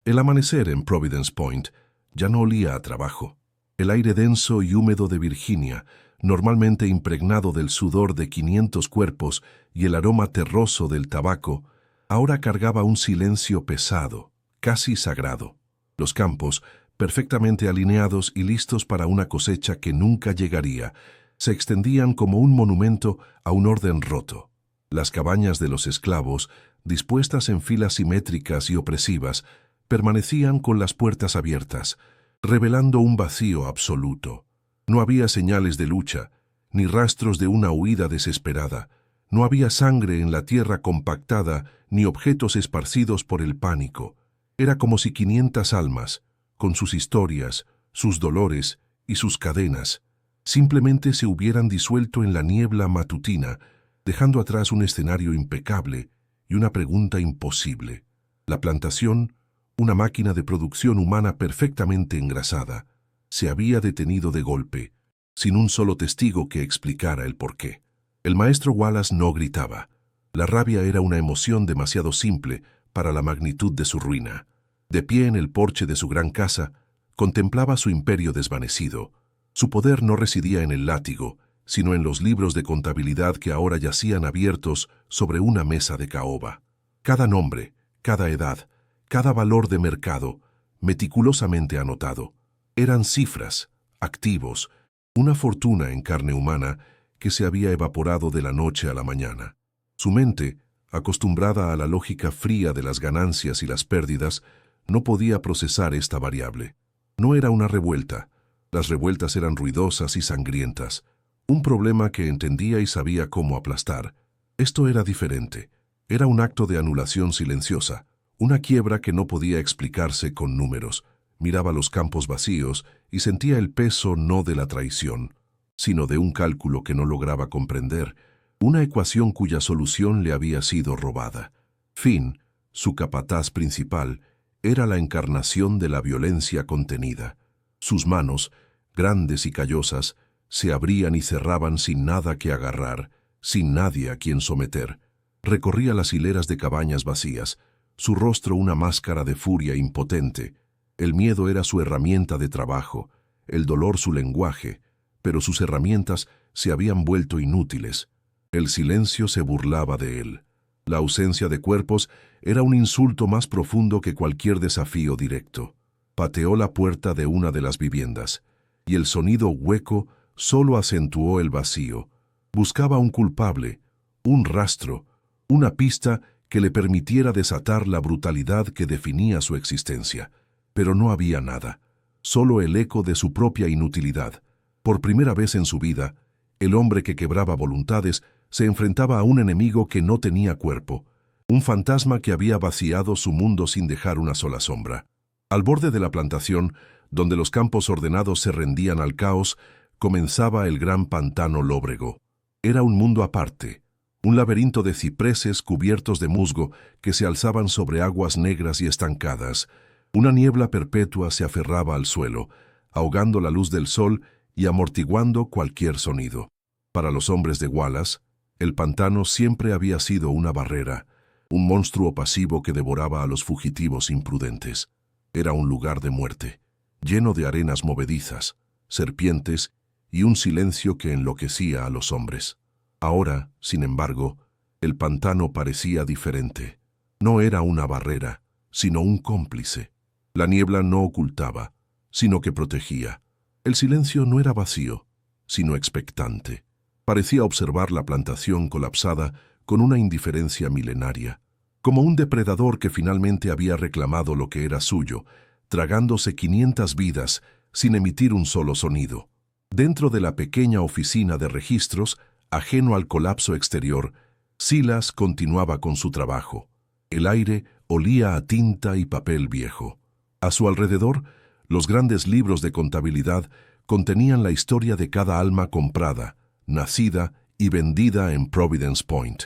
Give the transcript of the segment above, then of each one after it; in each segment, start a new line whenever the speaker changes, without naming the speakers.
El amanecer en Providence Point ya no olía a trabajo. El aire denso y húmedo de Virginia, normalmente impregnado del sudor de 500 cuerpos y el aroma terroso del tabaco, ahora cargaba un silencio pesado, casi sagrado. Los campos, perfectamente alineados y listos para una cosecha que nunca llegaría, se extendían como un monumento a un orden roto. Las cabañas de los esclavos, dispuestas en filas simétricas y opresivas, permanecían con las puertas abiertas, revelando un vacío absoluto. No había señales de lucha, ni rastros de una huida desesperada. No había sangre en la tierra compactada, ni objetos esparcidos por el pánico. Era como si 500 almas, con sus historias, sus dolores y sus cadenas, simplemente se hubieran disuelto en la niebla matutina, dejando atrás un escenario impecable y una pregunta imposible. La plantación, una máquina de producción humana perfectamente engrasada, se había detenido de golpe, sin un solo testigo que explicara el porqué. El maestro Wallace no gritaba. La rabia era una emoción demasiado simple para la magnitud de su ruina. De pie en el porche de su gran casa, contemplaba su imperio desvanecido. Su poder no residía en el látigo, sino en los libros de contabilidad que ahora yacían abiertos sobre una mesa de caoba. Cada nombre, cada edad, cada valor de mercado, meticulosamente anotado. Eran cifras, activos, una fortuna en carne humana que se había evaporado de la noche a la mañana. Su mente, acostumbrada a la lógica fría de las ganancias y las pérdidas, no podía procesar esta variable. No era una revuelta. Las revueltas eran ruidosas y sangrientas. Un problema que entendía y sabía cómo aplastar. Esto era diferente. Era un acto de anulación silenciosa, una quiebra que no podía explicarse con números. Miraba los campos vacíos y sentía el peso no de la traición, sino de un cálculo que no lograba comprender, una ecuación cuya solución le había sido robada. Finn, su capataz principal, era la encarnación de la violencia contenida. Sus manos, grandes y callosas, se abrían y cerraban sin nada que agarrar, sin nadie a quien someter. Recorría las hileras de cabañas vacías, su rostro una máscara de furia impotente. El miedo era su herramienta de trabajo, el dolor su lenguaje, pero sus herramientas se habían vuelto inútiles. El silencio se burlaba de él. La ausencia de cuerpos era un insulto más profundo que cualquier desafío directo. Pateó la puerta de una de las viviendas, y el sonido hueco solo acentuó el vacío. Buscaba un culpable, un rastro, una pista que le permitiera desatar la brutalidad que definía su existencia. Pero no había nada, solo el eco de su propia inutilidad. Por primera vez en su vida, el hombre que quebraba voluntades se enfrentaba a un enemigo que no tenía cuerpo, un fantasma que había vaciado su mundo sin dejar una sola sombra. Al borde de la plantación, donde los campos ordenados se rendían al caos, comenzaba el gran pantano lóbrego. Era un mundo aparte, un laberinto de cipreses cubiertos de musgo que se alzaban sobre aguas negras y estancadas. Una niebla perpetua se aferraba al suelo, ahogando la luz del sol y amortiguando cualquier sonido. Para los hombres de Wallace, el pantano siempre había sido una barrera, un monstruo pasivo que devoraba a los fugitivos imprudentes. Era un lugar de muerte, lleno de arenas movedizas, serpientes y un silencio que enloquecía a los hombres. Ahora, sin embargo, el pantano parecía diferente. No era una barrera, sino un cómplice. La niebla no ocultaba, sino que protegía. El silencio no era vacío, sino expectante. Parecía observar la plantación colapsada con una indiferencia milenaria, como un depredador que finalmente había reclamado lo que era suyo, tragándose 500 vidas sin emitir un solo sonido. Dentro de la pequeña oficina de registros, ajeno al colapso exterior, Silas continuaba con su trabajo. El aire olía a tinta y papel viejo. A su alrededor, los grandes libros de contabilidad contenían la historia de cada alma comprada, nacida y vendida en Providence Point.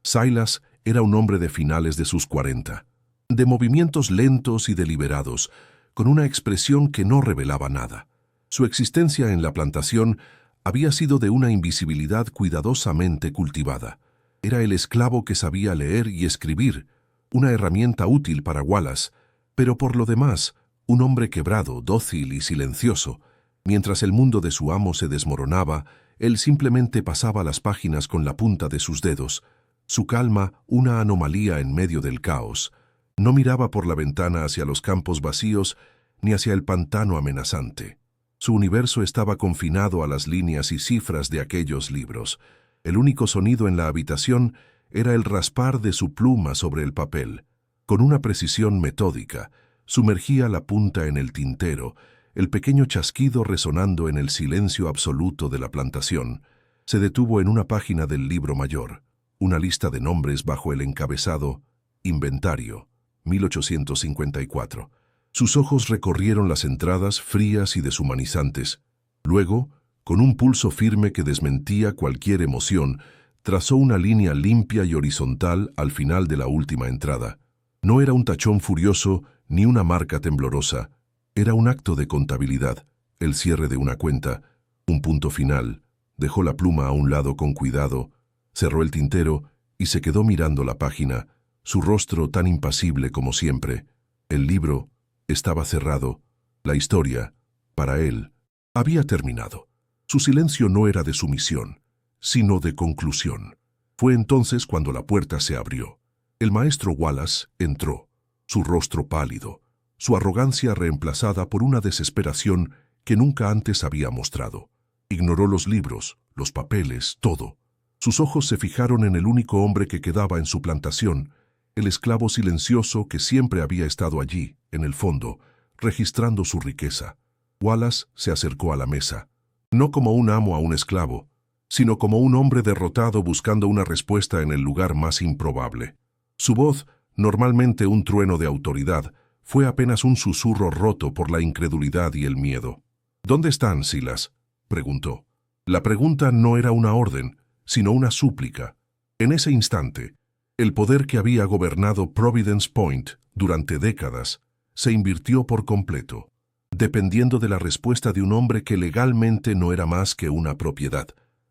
Silas era un hombre de finales de sus 40, de movimientos lentos y deliberados, con una expresión que no revelaba nada. Su existencia en la plantación había sido de una invisibilidad cuidadosamente cultivada. Era el esclavo que sabía leer y escribir, una herramienta útil para Wallace, Pero por lo demás, un hombre quebrado, dócil y silencioso. Mientras el mundo de su amo se desmoronaba, él simplemente pasaba las páginas con la punta de sus dedos. Su calma, una anomalía en medio del caos. No miraba por la ventana hacia los campos vacíos ni hacia el pantano amenazante. Su universo estaba confinado a las líneas y cifras de aquellos libros. El único sonido en la habitación era el raspar de su pluma sobre el papel. Con una precisión metódica, sumergía la punta en el tintero, el pequeño chasquido resonando en el silencio absoluto de la plantación. Se detuvo en una página del libro mayor, una lista de nombres bajo el encabezado Inventario, 1854. Sus ojos recorrieron las entradas frías y deshumanizantes. Luego, con un pulso firme que desmentía cualquier emoción, trazó una línea limpia y horizontal al final de la última entrada. No era un tachón furioso ni una marca temblorosa. Era un acto de contabilidad, el cierre de una cuenta, un punto final. Dejó la pluma a un lado con cuidado, cerró el tintero y se quedó mirando la página, su rostro tan impasible como siempre. El libro estaba cerrado. La historia, para él, había terminado. Su silencio no era de sumisión, sino de conclusión. Fue entonces cuando la puerta se abrió. El maestro Wallace entró, su rostro pálido, su arrogancia reemplazada por una desesperación que nunca antes había mostrado. Ignoró los libros, los papeles, todo. Sus ojos se fijaron en el único hombre que quedaba en su plantación, el esclavo silencioso que siempre había estado allí, en el fondo, registrando su riqueza. Wallace se acercó a la mesa, no como un amo a un esclavo, sino como un hombre derrotado buscando una respuesta en el lugar más improbable. Su voz, normalmente un trueno de autoridad, fue apenas un susurro roto por la incredulidad y el miedo. «¿Dónde están, Silas?», preguntó. La pregunta no era una orden, sino una súplica. En ese instante, el poder que había gobernado Providence Point durante décadas se invirtió por completo, dependiendo de la respuesta de un hombre que legalmente no era más que una propiedad.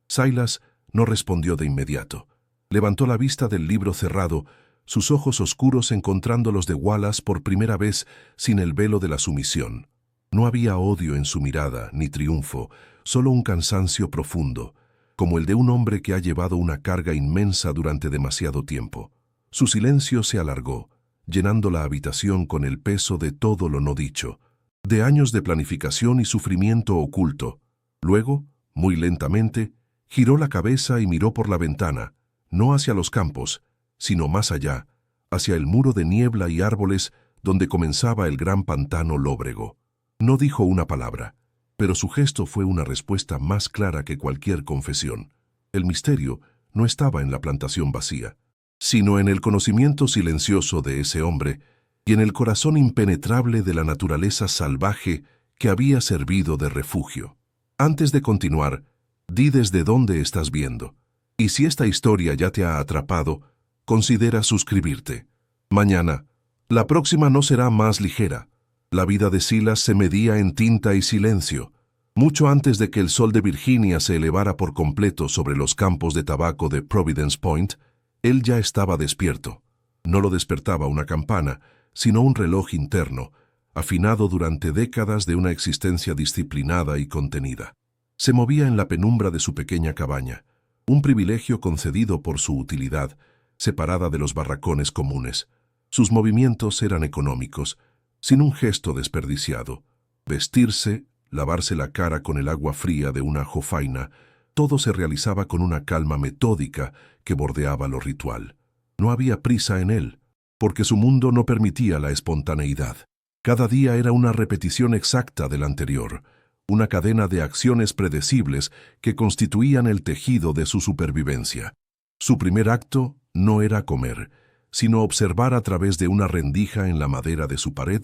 Silas no respondió de inmediato. Levantó la vista del libro cerrado, sus ojos oscuros encontrando los de Wallace por primera vez sin el velo de la sumisión. No había odio en su mirada, ni triunfo, solo un cansancio profundo, como el de un hombre que ha llevado una carga inmensa durante demasiado tiempo. Su silencio se alargó, llenando la habitación con el peso de todo lo no dicho, de años de planificación y sufrimiento oculto. Luego, muy lentamente, giró la cabeza y miró por la ventana, no hacia los campos, sino más allá, hacia el muro de niebla y árboles donde comenzaba el gran pantano lóbrego. No dijo una palabra, pero su gesto fue una respuesta más clara que cualquier confesión. El misterio no estaba en la plantación vacía, sino en el conocimiento silencioso de ese hombre y en el corazón impenetrable de la naturaleza salvaje que había servido de refugio. Antes de continuar, di desde dónde estás viendo, y si esta historia ya te ha atrapado, considera suscribirte. Mañana, la próxima no será más ligera. La vida de Silas se medía en tinta y silencio. Mucho antes de que el sol de Virginia se elevara por completo sobre los campos de tabaco de Providence Point, él ya estaba despierto. No lo despertaba una campana, sino un reloj interno, afinado durante décadas de una existencia disciplinada y contenida. Se movía en la penumbra de su pequeña cabaña, un privilegio concedido por su utilidad, separada de los barracones comunes. Sus movimientos eran económicos, sin un gesto desperdiciado. Vestirse, lavarse la cara con el agua fría de una jofaina, todo se realizaba con una calma metódica que bordeaba lo ritual. No había prisa en él, porque su mundo no permitía la espontaneidad. Cada día era una repetición exacta del anterior, una cadena de acciones predecibles que constituían el tejido de su supervivencia. Su primer acto no era comer, sino observar a través de una rendija en la madera de su pared,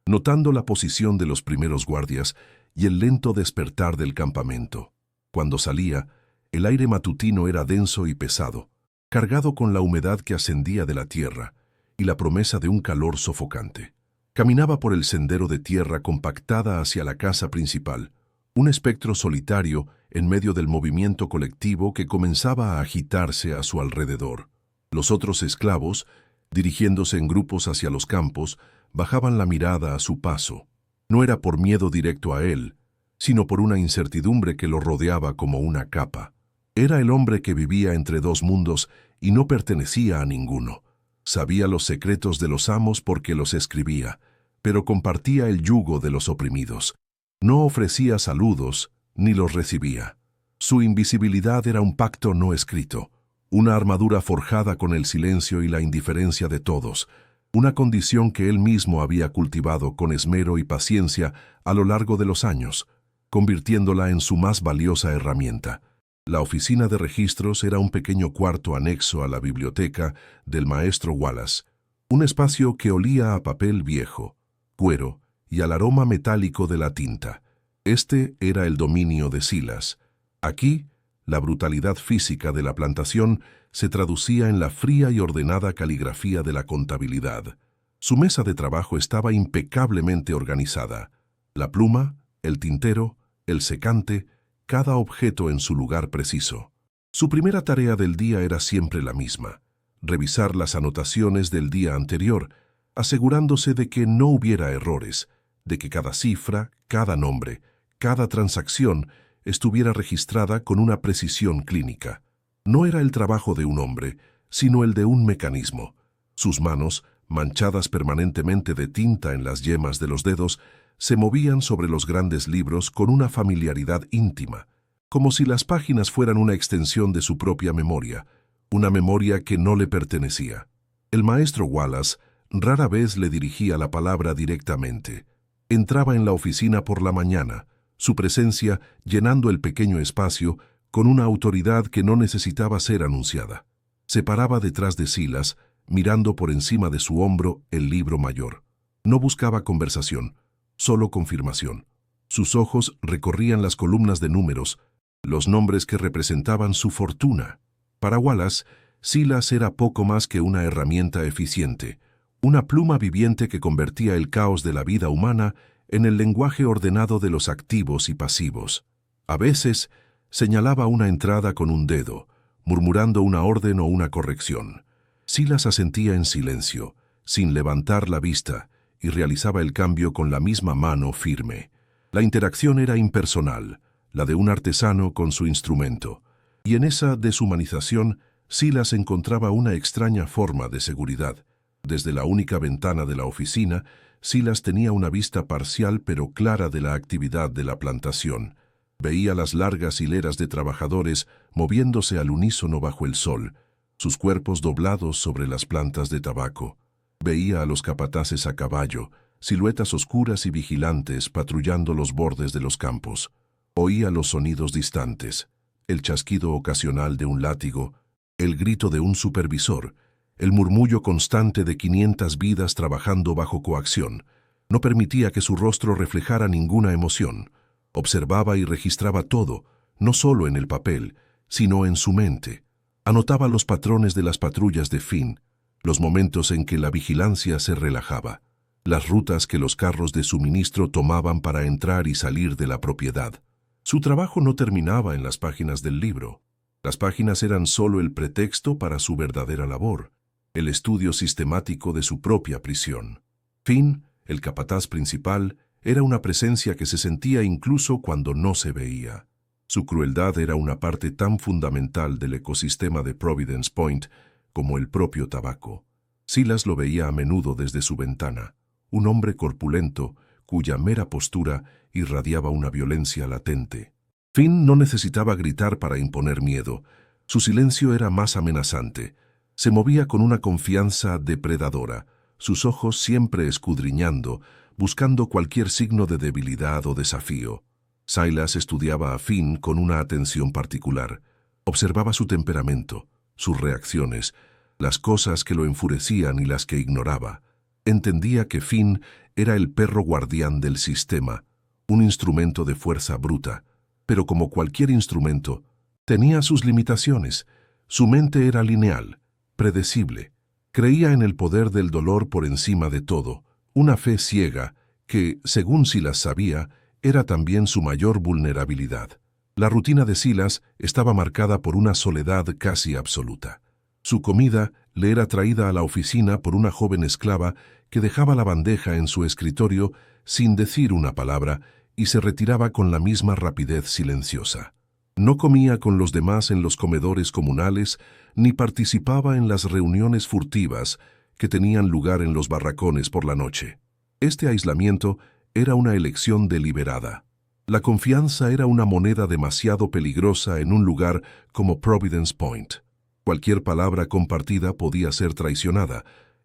notando la posición de los primeros guardias y el lento despertar del campamento. Cuando salía, el aire matutino era denso y pesado, cargado con la humedad que ascendía de la tierra y la promesa de un calor sofocante. Caminaba por el sendero de tierra compactada hacia la casa principal, un espectro solitario en medio del movimiento colectivo que comenzaba a agitarse a su alrededor. Los otros esclavos, dirigiéndose en grupos hacia los campos, bajaban la mirada a su paso. No era por miedo directo a él, sino por una incertidumbre que lo rodeaba como una capa. Era el hombre que vivía entre dos mundos y no pertenecía a ninguno. Sabía los secretos de los amos porque los escribía, pero compartía el yugo de los oprimidos. No ofrecía saludos, ni los recibía. Su invisibilidad era un pacto no escrito, una armadura forjada con el silencio y la indiferencia de todos, una condición que él mismo había cultivado con esmero y paciencia a lo largo de los años, convirtiéndola en su más valiosa herramienta. La oficina de registros era un pequeño cuarto anexo a la biblioteca del maestro Wallace, un espacio que olía a papel viejo, cuero y al aroma metálico de la tinta. Este era el dominio de Silas. Aquí, la brutalidad física de la plantación se traducía en la fría y ordenada caligrafía de la contabilidad. Su mesa de trabajo estaba impecablemente organizada. La pluma, el tintero, el secante, cada objeto en su lugar preciso. Su primera tarea del día era siempre la misma: revisar las anotaciones del día anterior, asegurándose de que no hubiera errores, de que cada cifra, cada nombre, cada transacción estuviera registrada con una precisión clínica. No era el trabajo de un hombre, sino el de un mecanismo. Sus manos, manchadas permanentemente de tinta en las yemas de los dedos, se movían sobre los grandes libros con una familiaridad íntima, como si las páginas fueran una extensión de su propia memoria, una memoria que no le pertenecía. El maestro Wallace rara vez le dirigía la palabra directamente. Entraba en la oficina por la mañana, su presencia llenando el pequeño espacio con una autoridad que no necesitaba ser anunciada. Se paraba detrás de Silas, mirando por encima de su hombro el libro mayor. No buscaba conversación, solo confirmación. Sus ojos recorrían las columnas de números, los nombres que representaban su fortuna. Para Wallace, Silas era poco más que una herramienta eficiente, una pluma viviente que convertía el caos de la vida humana en el lenguaje ordenado de los activos y pasivos. A veces, señalaba una entrada con un dedo, murmurando una orden o una corrección. Silas asentía en silencio, sin levantar la vista, y realizaba el cambio con la misma mano firme. La interacción era impersonal, la de un artesano con su instrumento, y en esa deshumanización Silas encontraba una extraña forma de seguridad. Desde la única ventana de la oficina, Silas tenía una vista parcial pero clara de la actividad de la plantación. Veía las largas hileras de trabajadores moviéndose al unísono bajo el sol, sus cuerpos doblados sobre las plantas de tabaco. Veía a los capataces a caballo, siluetas oscuras y vigilantes patrullando los bordes de los campos. Oía los sonidos distantes, el chasquido ocasional de un látigo, el grito de un supervisor, el murmullo constante de 500 vidas trabajando bajo coacción. No permitía que su rostro reflejara ninguna emoción. Observaba y registraba todo, no solo en el papel, sino en su mente. Anotaba los patrones de las patrullas de Finn, los momentos en que la vigilancia se relajaba, las rutas que los carros de suministro tomaban para entrar y salir de la propiedad. Su trabajo no terminaba en las páginas del libro. Las páginas eran solo el pretexto para su verdadera labor, el estudio sistemático de su propia prisión. Finn, el capataz principal, era una presencia que se sentía incluso cuando no se veía. Su crueldad era una parte tan fundamental del ecosistema de Providence Point como el propio tabaco. Silas lo veía a menudo desde su ventana, un hombre corpulento cuya mera postura irradiaba una violencia latente. Finn no necesitaba gritar para imponer miedo. Su silencio era más amenazante. Se movía con una confianza depredadora, sus ojos siempre escudriñando, buscando cualquier signo de debilidad o desafío. Silas estudiaba a Finn con una atención particular. Observaba su temperamento, sus reacciones, las cosas que lo enfurecían y las que ignoraba. Entendía que Finn era el perro guardián del sistema, un instrumento de fuerza bruta, pero como cualquier instrumento, tenía sus limitaciones. Su mente era lineal, predecible. Creía en el poder del dolor por encima de todo, una fe ciega que, según Silas sabía, era también su mayor vulnerabilidad. La rutina de Silas estaba marcada por una soledad casi absoluta. Su comida le era traída a la oficina por una joven esclava que dejaba la bandeja en su escritorio sin decir una palabra y se retiraba con la misma rapidez silenciosa. No comía con los demás en los comedores comunales ni participaba en las reuniones furtivas que tenían lugar en los barracones por la noche. Este aislamiento era una elección deliberada. La confianza era una moneda demasiado peligrosa en un lugar como Providence Point. Cualquier palabra compartida podía ser traicionada,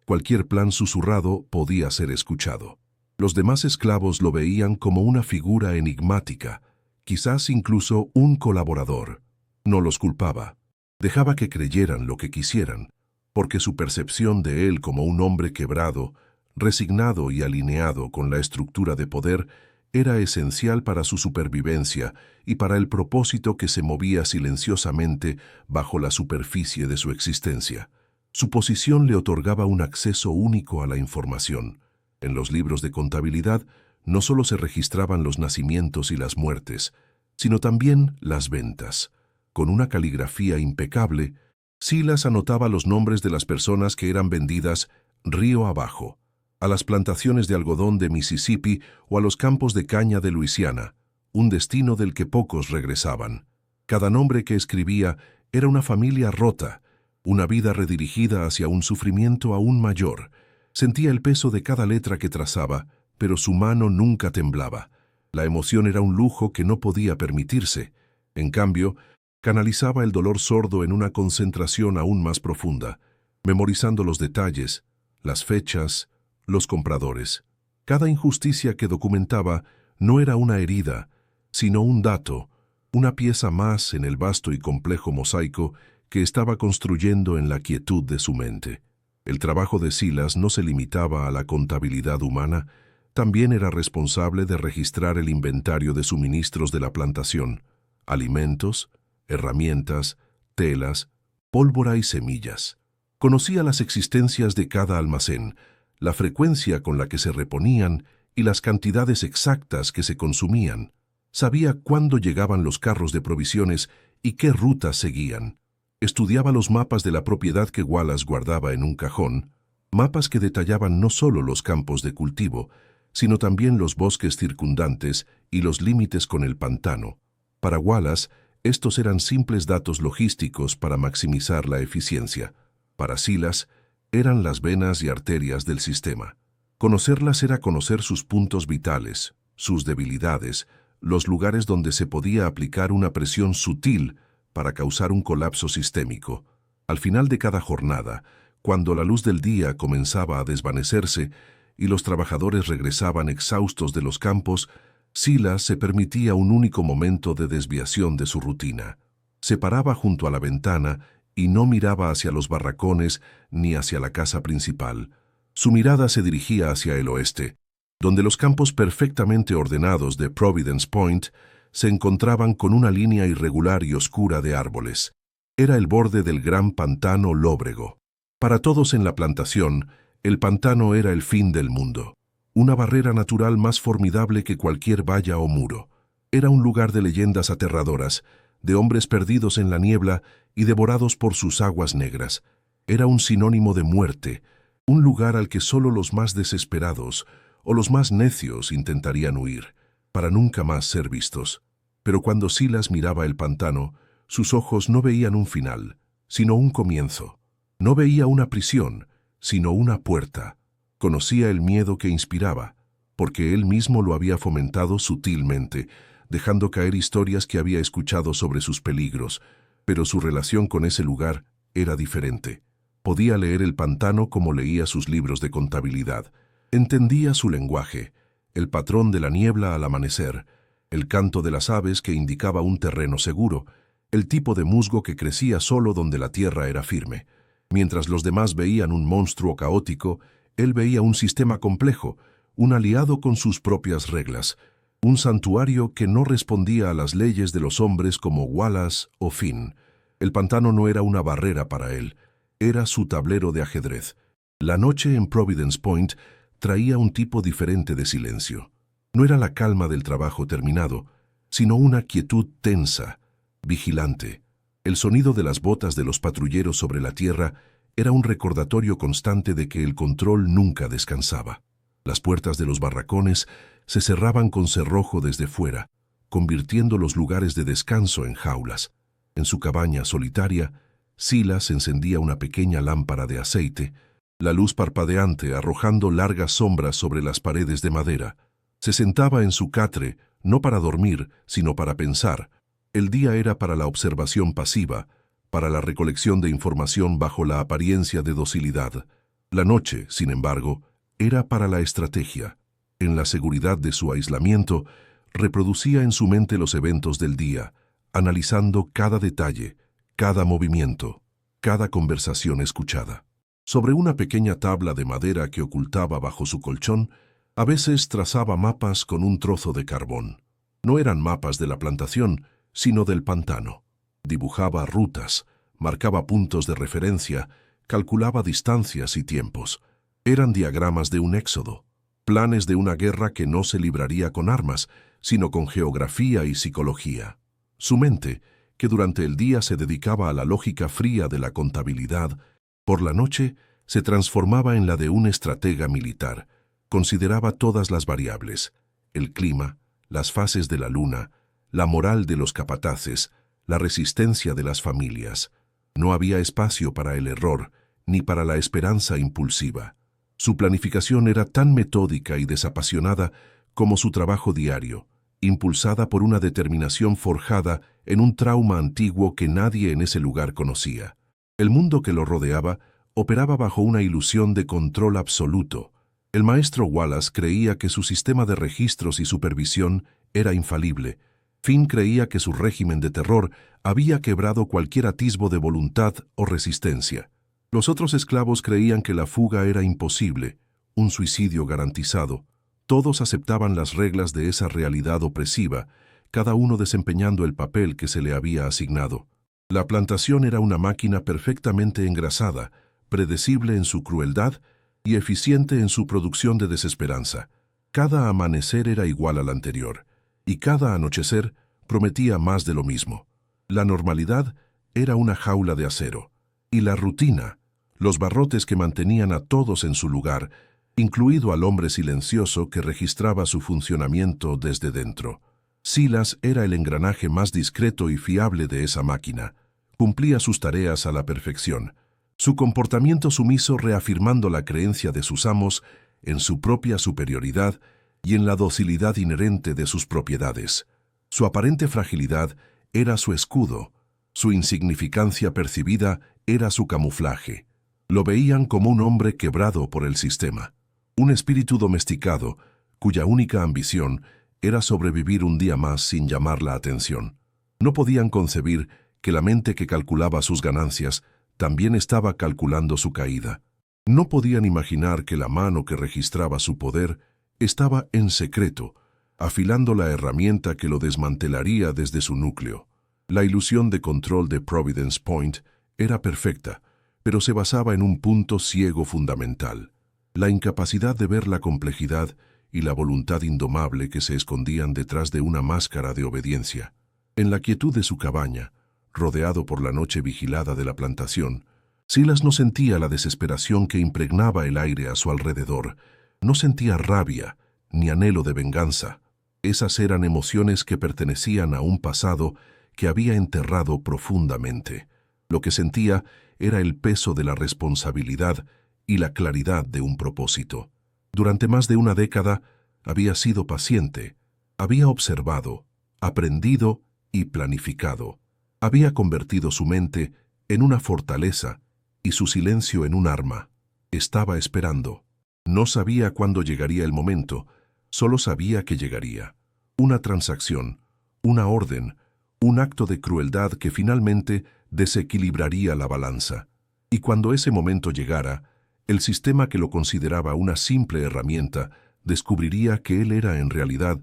cualquier plan susurrado podía ser escuchado. Los demás esclavos lo veían como una figura enigmática, quizás incluso un colaborador. No los culpaba. Dejaba que creyeran lo que quisieran, porque su percepción de él como un hombre quebrado, resignado y alineado con la estructura de poder era esencial para su supervivencia y para el propósito que se movía silenciosamente bajo la superficie de su existencia. Su posición le otorgaba un acceso único a la información. En los libros de contabilidad no solo se registraban los nacimientos y las muertes, sino también las ventas. Con una caligrafía impecable, Silas anotaba los nombres de las personas que eran vendidas río abajo, a las plantaciones de algodón de Mississippi o a los campos de caña de Luisiana, un destino del que pocos regresaban. Cada nombre que escribía era una familia rota, una vida redirigida hacia un sufrimiento aún mayor. Sentía el peso de cada letra que trazaba, pero su mano nunca temblaba. La emoción era un lujo que no podía permitirse. En cambio, canalizaba el dolor sordo en una concentración aún más profunda, memorizando los detalles, las fechas, los compradores. Cada injusticia que documentaba no era una herida, sino un dato, una pieza más en el vasto y complejo mosaico que estaba construyendo en la quietud de su mente. El trabajo de Silas no se limitaba a la contabilidad humana, también era responsable de registrar el inventario de suministros de la plantación, alimentos, herramientas, telas, pólvora y semillas. Conocía las existencias de cada almacén, la frecuencia con la que se reponían y las cantidades exactas que se consumían. Sabía cuándo llegaban los carros de provisiones y qué rutas seguían. Estudiaba los mapas de la propiedad que Wallace guardaba en un cajón, mapas que detallaban no solo los campos de cultivo, sino también los bosques circundantes y los límites con el pantano. Para Wallace, estos eran simples datos logísticos para maximizar la eficiencia. Para Silas, eran las venas y arterias del sistema. Conocerlas era conocer sus puntos vitales, sus debilidades, los lugares donde se podía aplicar una presión sutil para causar un colapso sistémico. Al final de cada jornada, cuando la luz del día comenzaba a desvanecerse y los trabajadores regresaban exhaustos de los campos, Silas se permitía un único momento de desviación de su rutina. Se paraba junto a la ventana y no miraba hacia los barracones ni hacia la casa principal. Su mirada se dirigía hacia el oeste, donde los campos perfectamente ordenados de Providence Point se encontraban con una línea irregular y oscura de árboles. Era el borde del gran pantano lóbrego. Para todos en la plantación, el pantano era el fin del mundo, una barrera natural más formidable que cualquier valla o muro. Era un lugar de leyendas aterradoras, de hombres perdidos en la niebla y devorados por sus aguas negras. Era un sinónimo de muerte, un lugar al que solo los más desesperados o los más necios intentarían huir, para nunca más ser vistos. Pero cuando Silas miraba el pantano, sus ojos no veían un final, sino un comienzo. No veía una prisión, sino una puerta. Conocía el miedo que inspiraba, porque él mismo lo había fomentado sutilmente, dejando caer historias que había escuchado sobre sus peligros, pero su relación con ese lugar era diferente. Podía leer el pantano como leía sus libros de contabilidad. Entendía su lenguaje, el patrón de la niebla al amanecer, el canto de las aves que indicaba un terreno seguro, el tipo de musgo que crecía solo donde la tierra era firme. Mientras los demás veían un monstruo caótico, él veía un sistema complejo, un aliado con sus propias reglas, un santuario que no respondía a las leyes de los hombres como Wallace o Finn. El pantano no era una barrera para él, era su tablero de ajedrez. La noche en Providence Point traía un tipo diferente de silencio. No era la calma del trabajo terminado, sino una quietud tensa, vigilante. El sonido de las botas de los patrulleros sobre la tierra Era un recordatorio constante de que el control nunca descansaba. Las puertas de los barracones se cerraban con cerrojo desde fuera, convirtiendo los lugares de descanso en jaulas. En su cabaña solitaria, Silas encendía una pequeña lámpara de aceite, la luz parpadeante arrojando largas sombras sobre las paredes de madera. Se sentaba en su catre, no para dormir, sino para pensar. El día era para la observación pasiva, para la recolección de información bajo la apariencia de docilidad. La noche, sin embargo, era para la estrategia. En la seguridad de su aislamiento, reproducía en su mente los eventos del día, analizando cada detalle, cada movimiento, cada conversación escuchada. Sobre una pequeña tabla de madera que ocultaba bajo su colchón, a veces trazaba mapas con un trozo de carbón. No eran mapas de la plantación, sino del pantano. Dibujaba rutas, marcaba puntos de referencia, calculaba distancias y tiempos. Eran diagramas de un éxodo, planes de una guerra que no se libraría con armas, sino con geografía y psicología. Su mente, que durante el día se dedicaba a la lógica fría de la contabilidad, por la noche se transformaba en la de un estratega militar. Consideraba todas las variables: el clima, las fases de la luna, la moral de los capataces, la resistencia de las familias. No había espacio para el error, ni para la esperanza impulsiva. Su planificación era tan metódica y desapasionada como su trabajo diario, impulsada por una determinación forjada en un trauma antiguo que nadie en ese lugar conocía. El mundo que lo rodeaba operaba bajo una ilusión de control absoluto. El maestro Wallace creía que su sistema de registros y supervisión era infalible. Finn creía que su régimen de terror había quebrado cualquier atisbo de voluntad o resistencia. Los otros esclavos creían que la fuga era imposible, un suicidio garantizado. Todos aceptaban las reglas de esa realidad opresiva, cada uno desempeñando el papel que se le había asignado. La plantación era una máquina perfectamente engrasada, predecible en su crueldad y eficiente en su producción de desesperanza. Cada amanecer era igual al anterior, y cada anochecer prometía más de lo mismo. La normalidad era una jaula de acero, y la rutina, los barrotes que mantenían a todos en su lugar, incluido al hombre silencioso que registraba su funcionamiento desde dentro. Silas era el engranaje más discreto y fiable de esa máquina. Cumplía sus tareas a la perfección, su comportamiento sumiso reafirmando la creencia de sus amos en su propia superioridad y en la docilidad inherente de sus propiedades. Su aparente fragilidad era su escudo, su insignificancia percibida era su camuflaje. Lo veían como un hombre quebrado por el sistema, un espíritu domesticado cuya única ambición era sobrevivir un día más sin llamar la atención. No podían concebir que la mente que calculaba sus ganancias también estaba calculando su caída. No podían imaginar que la mano que registraba su poder estaba en secreto, afilando la herramienta que lo desmantelaría desde su núcleo. La ilusión de control de Providence Point era perfecta, pero se basaba en un punto ciego fundamental: la incapacidad de ver la complejidad y la voluntad indomable que se escondían detrás de una máscara de obediencia. En la quietud de su cabaña, rodeado por la noche vigilada de la plantación, Silas no sentía la desesperación que impregnaba el aire a su alrededor. No sentía rabia ni anhelo de venganza. Esas eran emociones que pertenecían a un pasado que había enterrado profundamente. Lo que sentía era el peso de la responsabilidad y la claridad de un propósito. Durante más de una década había sido paciente, había observado, aprendido y planificado. Había convertido su mente en una fortaleza y su silencio en un arma. Estaba esperando. No sabía cuándo llegaría el momento, solo sabía que llegaría. Una transacción, una orden, un acto de crueldad que finalmente desequilibraría la balanza. Y cuando ese momento llegara, el sistema que lo consideraba una simple herramienta descubriría que él era en realidad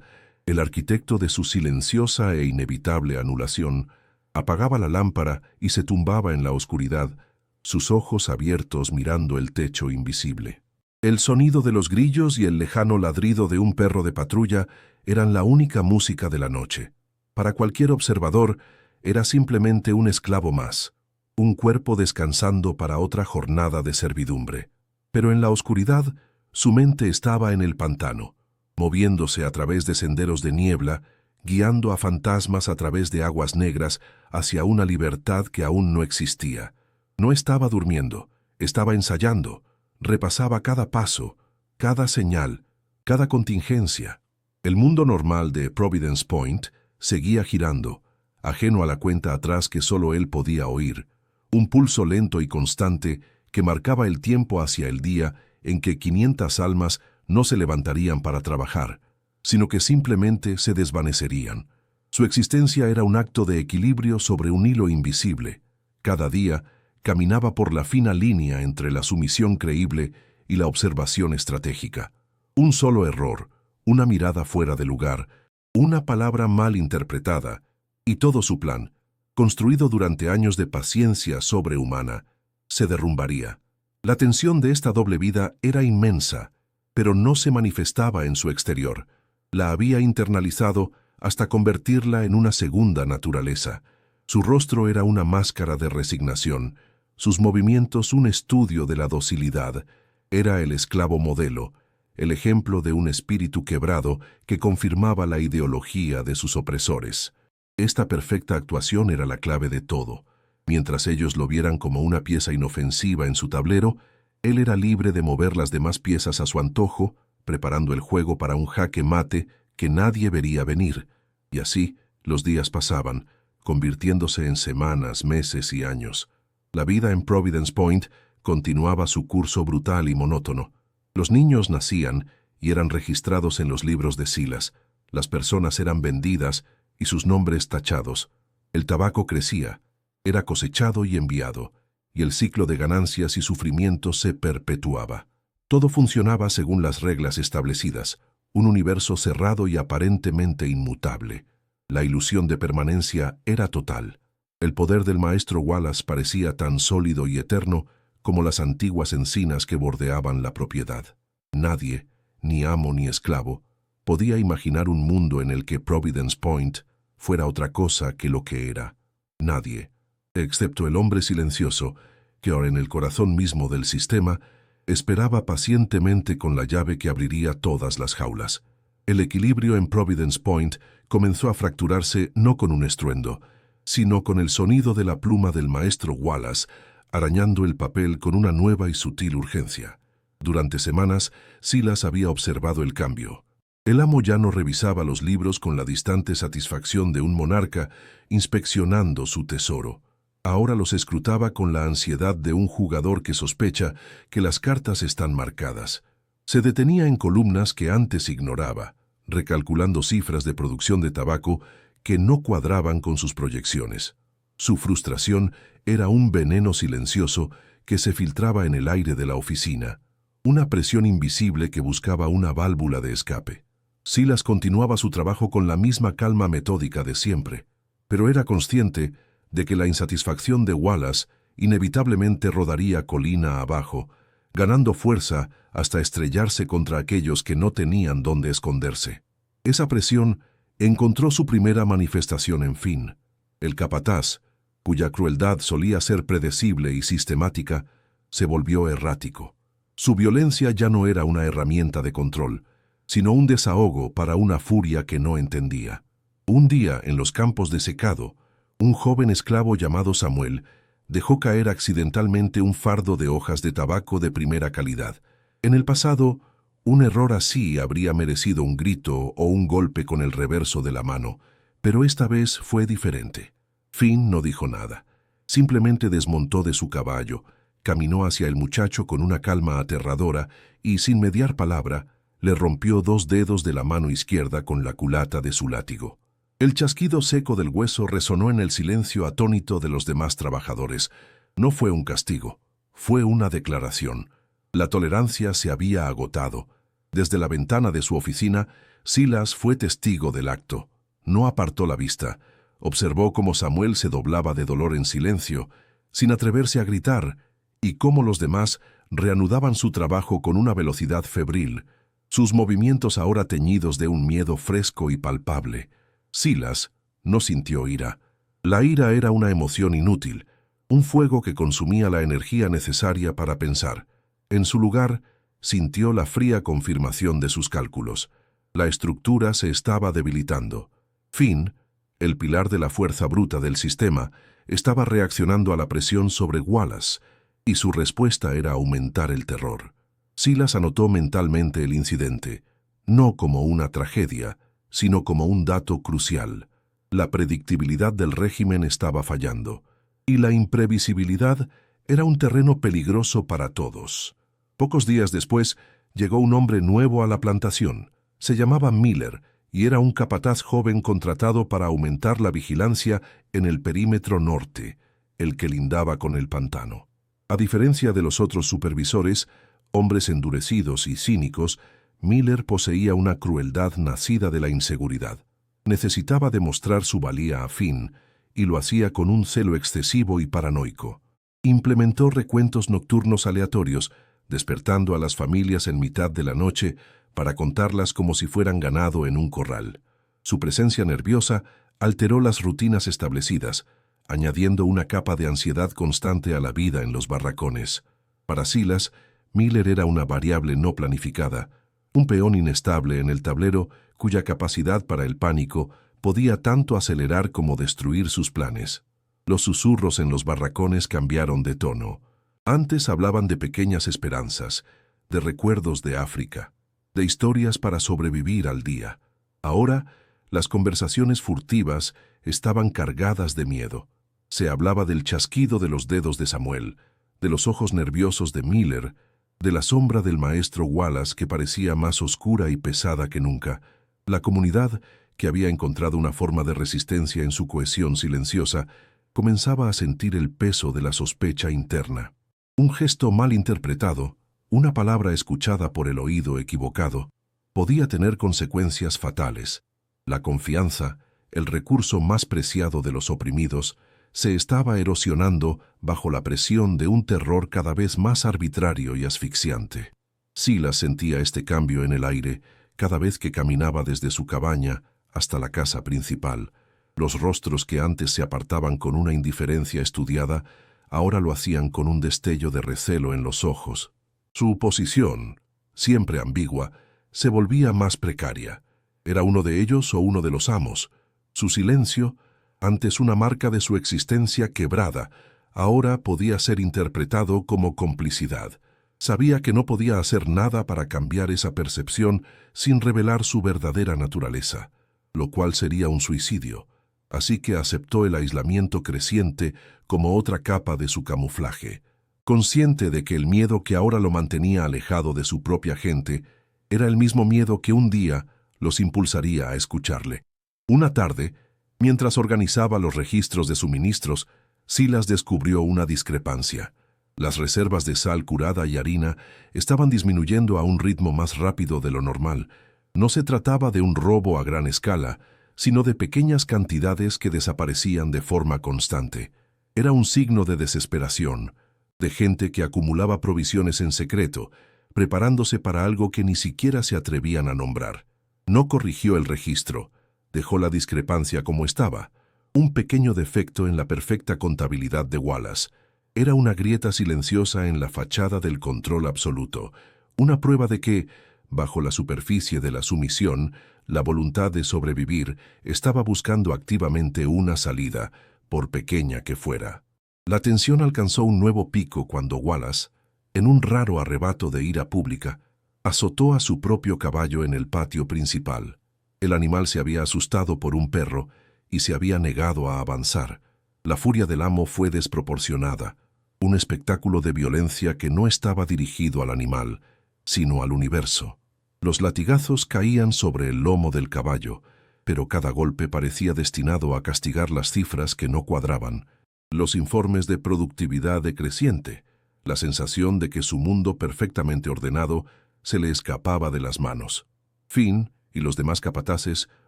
el arquitecto de su silenciosa e inevitable anulación. Apagaba la lámpara y se tumbaba en la oscuridad, sus ojos abiertos mirando el techo invisible. El sonido de los grillos y el lejano ladrido de un perro de patrulla eran la única música de la noche. Para cualquier observador, era simplemente un esclavo más, un cuerpo descansando para otra jornada de servidumbre. Pero en la oscuridad, su mente estaba en el pantano, moviéndose a través de senderos de niebla, guiando a fantasmas a través de aguas negras hacia una libertad que aún no existía. No estaba durmiendo, estaba ensayando, repasaba cada paso, cada señal, cada contingencia. El mundo normal de Providence Point seguía girando, ajeno a la cuenta atrás que solo él podía oír, un pulso lento y constante que marcaba el tiempo hacia el día en que 500 almas no se levantarían para trabajar, sino que simplemente se desvanecerían. Su existencia era un acto de equilibrio sobre un hilo invisible. Cada día caminaba por la fina línea entre la sumisión creíble y la observación estratégica. Un solo error, una mirada fuera de lugar, una palabra mal interpretada, y todo su plan, construido durante años de paciencia sobrehumana, se derrumbaría. La tensión de esta doble vida era inmensa, pero no se manifestaba en su exterior. La había internalizado hasta convertirla en una segunda naturaleza. Su rostro era una máscara de resignación, sus movimientos un estudio de la docilidad. Era el esclavo modelo, el ejemplo de un espíritu quebrado que confirmaba la ideología de sus opresores. Esta perfecta actuación era la clave de todo. Mientras ellos lo vieran como una pieza inofensiva en su tablero, él era libre de mover las demás piezas a su antojo, preparando el juego para un jaque mate que nadie vería venir. Y así los días pasaban, convirtiéndose en semanas, meses y años. La vida en Providence Point continuaba su curso brutal y monótono. Los niños nacían y eran registrados en los libros de Silas. Las personas eran vendidas y sus nombres tachados. El tabaco crecía, era cosechado y enviado, y el ciclo de ganancias y sufrimiento se perpetuaba. Todo funcionaba según las reglas establecidas, un universo cerrado y aparentemente inmutable. La ilusión de permanencia era total. El poder del maestro Wallace parecía tan sólido y eterno como las antiguas encinas que bordeaban la propiedad. Nadie, ni amo ni esclavo, podía imaginar un mundo en el que Providence Point fuera otra cosa que lo que era. Nadie, excepto el hombre silencioso, que ahora en el corazón mismo del sistema, esperaba pacientemente con la llave que abriría todas las jaulas. El equilibrio en Providence Point comenzó a fracturarse no con un estruendo, sino con el sonido de la pluma del maestro Wallace, arañando el papel con una nueva y sutil urgencia. Durante semanas, Silas había observado el cambio. El amo ya no revisaba los libros con la distante satisfacción de un monarca inspeccionando su tesoro. Ahora los escrutaba con la ansiedad de un jugador que sospecha que las cartas están marcadas. Se detenía en columnas que antes ignoraba, recalculando cifras de producción de tabaco que no cuadraban con sus proyecciones. Su frustración era un veneno silencioso que se filtraba en el aire de la oficina, una presión invisible que buscaba una válvula de escape. Silas continuaba su trabajo con la misma calma metódica de siempre, pero era consciente de que la insatisfacción de Wallace inevitablemente rodaría colina abajo, ganando fuerza hasta estrellarse contra aquellos que no tenían dónde esconderse. Esa presión encontró su primera manifestación en Finn. El capataz, cuya crueldad solía ser predecible y sistemática, se volvió errático. Su violencia ya no era una herramienta de control, sino un desahogo para una furia que no entendía. Un día, en los campos de secado, un joven esclavo llamado Samuel dejó caer accidentalmente un fardo de hojas de tabaco de primera calidad. En el pasado, un error así habría merecido un grito o un golpe con el reverso de la mano, pero esta vez fue diferente. Finn no dijo nada. Simplemente desmontó de su caballo, caminó hacia el muchacho con una calma aterradora y, sin mediar palabra, le rompió 2 dedos de la mano izquierda con la culata de su látigo. El chasquido seco del hueso resonó en el silencio atónito de los demás trabajadores. No fue un castigo, fue una declaración. La tolerancia se había agotado. Desde la ventana de su oficina, Silas fue testigo del acto. No apartó la vista. Observó cómo Samuel se doblaba de dolor en silencio, sin atreverse a gritar, y cómo los demás reanudaban su trabajo con una velocidad febril, sus movimientos ahora teñidos de un miedo fresco y palpable. Silas no sintió ira. La ira era una emoción inútil, un fuego que consumía la energía necesaria para pensar. En su lugar, sintió la fría confirmación de sus cálculos. La estructura se estaba debilitando. Finn, el pilar de la fuerza bruta del sistema, estaba reaccionando a la presión sobre Wallace, y su respuesta era aumentar el terror. Silas anotó mentalmente el incidente, no como una tragedia, sino como un dato crucial. La predictibilidad del régimen estaba fallando, y la imprevisibilidad era un terreno peligroso para todos. Pocos días después, llegó un hombre nuevo a la plantación. Se llamaba Miller, y era un capataz joven contratado para aumentar la vigilancia en el perímetro norte, el que lindaba con el pantano. A diferencia de los otros supervisores, hombres endurecidos y cínicos, Miller poseía una crueldad nacida de la inseguridad. Necesitaba demostrar su valía a Finn, y lo hacía con un celo excesivo y paranoico. Implementó recuentos nocturnos aleatorios, despertando a las familias en mitad de la noche para contarlas como si fueran ganado en un corral. Su presencia nerviosa alteró las rutinas establecidas, añadiendo una capa de ansiedad constante a la vida en los barracones. Para Silas, Miller era una variable no planificada, un peón inestable en el tablero cuya capacidad para el pánico podía tanto acelerar como destruir sus planes. Los susurros en los barracones cambiaron de tono. Antes hablaban de pequeñas esperanzas, de recuerdos de África, de historias para sobrevivir al día. Ahora, las conversaciones furtivas estaban cargadas de miedo. Se hablaba del chasquido de los dedos de Samuel, de los ojos nerviosos de Miller, de la sombra del maestro Wallace que parecía más oscura y pesada que nunca. La comunidad, que había encontrado una forma de resistencia en su cohesión silenciosa, comenzaba a sentir el peso de la sospecha interna. Un gesto mal interpretado, una palabra escuchada por el oído equivocado, podía tener consecuencias fatales. La confianza, el recurso más preciado de los oprimidos, se estaba erosionando bajo la presión de un terror cada vez más arbitrario y asfixiante. Silas sentía este cambio en el aire cada vez que caminaba desde su cabaña hasta la casa principal. Los rostros que antes se apartaban con una indiferencia estudiada, ahora lo hacían con un destello de recelo en los ojos. Su posición, siempre ambigua, se volvía más precaria. ¿Era uno de ellos o uno de los amos? Su silencio, antes una marca de su existencia quebrada, ahora podía ser interpretado como complicidad. Sabía que no podía hacer nada para cambiar esa percepción sin revelar su verdadera naturaleza, lo cual sería un suicidio. Así que aceptó el aislamiento creciente como otra capa de su camuflaje. Consciente de que el miedo que ahora lo mantenía alejado de su propia gente era el mismo miedo que un día los impulsaría a escucharle. Una tarde, mientras organizaba los registros de suministros, Silas descubrió una discrepancia. Las reservas de sal curada y harina estaban disminuyendo a un ritmo más rápido de lo normal. No se trataba de un robo a gran escala, sino de pequeñas cantidades que desaparecían de forma constante. Era un signo de desesperación, de gente que acumulaba provisiones en secreto, preparándose para algo que ni siquiera se atrevían a nombrar. No corrigió el registro, dejó la discrepancia como estaba, un pequeño defecto en la perfecta contabilidad de Wallace. Era una grieta silenciosa en la fachada del control absoluto, una prueba de que, bajo la superficie de la sumisión, la voluntad de sobrevivir estaba buscando activamente una salida, por pequeña que fuera. La tensión alcanzó un nuevo pico cuando Wallace, en un raro arrebato de ira pública, azotó a su propio caballo en el patio principal. El animal se había asustado por un perro y se había negado a avanzar. La furia del amo fue desproporcionada, un espectáculo de violencia que no estaba dirigido al animal, sino al universo. Los latigazos caían sobre el lomo del caballo, pero cada golpe parecía destinado a castigar las cifras que no cuadraban. Los informes de productividad decreciente, la sensación de que su mundo perfectamente ordenado se le escapaba de las manos. Finn y los demás capataces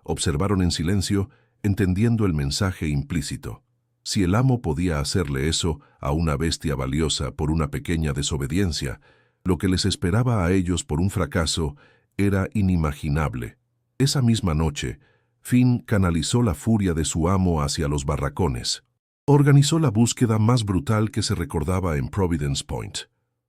observaron en silencio, entendiendo el mensaje implícito. Si el amo podía hacerle eso a una bestia valiosa por una pequeña desobediencia, lo que les esperaba a ellos por un fracaso era inimaginable. Esa misma noche, Finn canalizó la furia de su amo hacia los barracones. Organizó la búsqueda más brutal que se recordaba en Providence Point.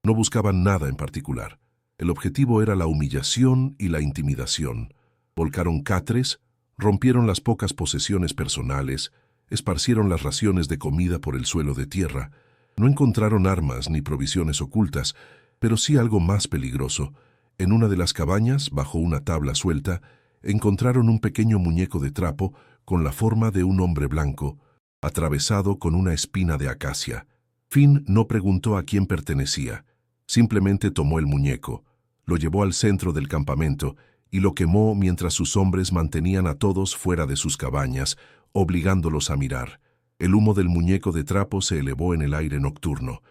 No buscaban nada en particular. El objetivo era la humillación y la intimidación. Volcaron catres, rompieron las pocas posesiones personales, esparcieron las raciones de comida por el suelo de tierra. No encontraron armas ni provisiones ocultas, pero sí algo más peligroso. En una de las cabañas, bajo una tabla suelta, encontraron un pequeño muñeco de trapo con la forma de un hombre blanco, atravesado con una espina de acacia. Finn no preguntó a quién pertenecía. Simplemente tomó el muñeco, lo llevó al centro del campamento y lo quemó mientras sus hombres mantenían a todos fuera de sus cabañas, obligándolos a mirar. El humo del muñeco de trapo se elevó en el aire nocturno,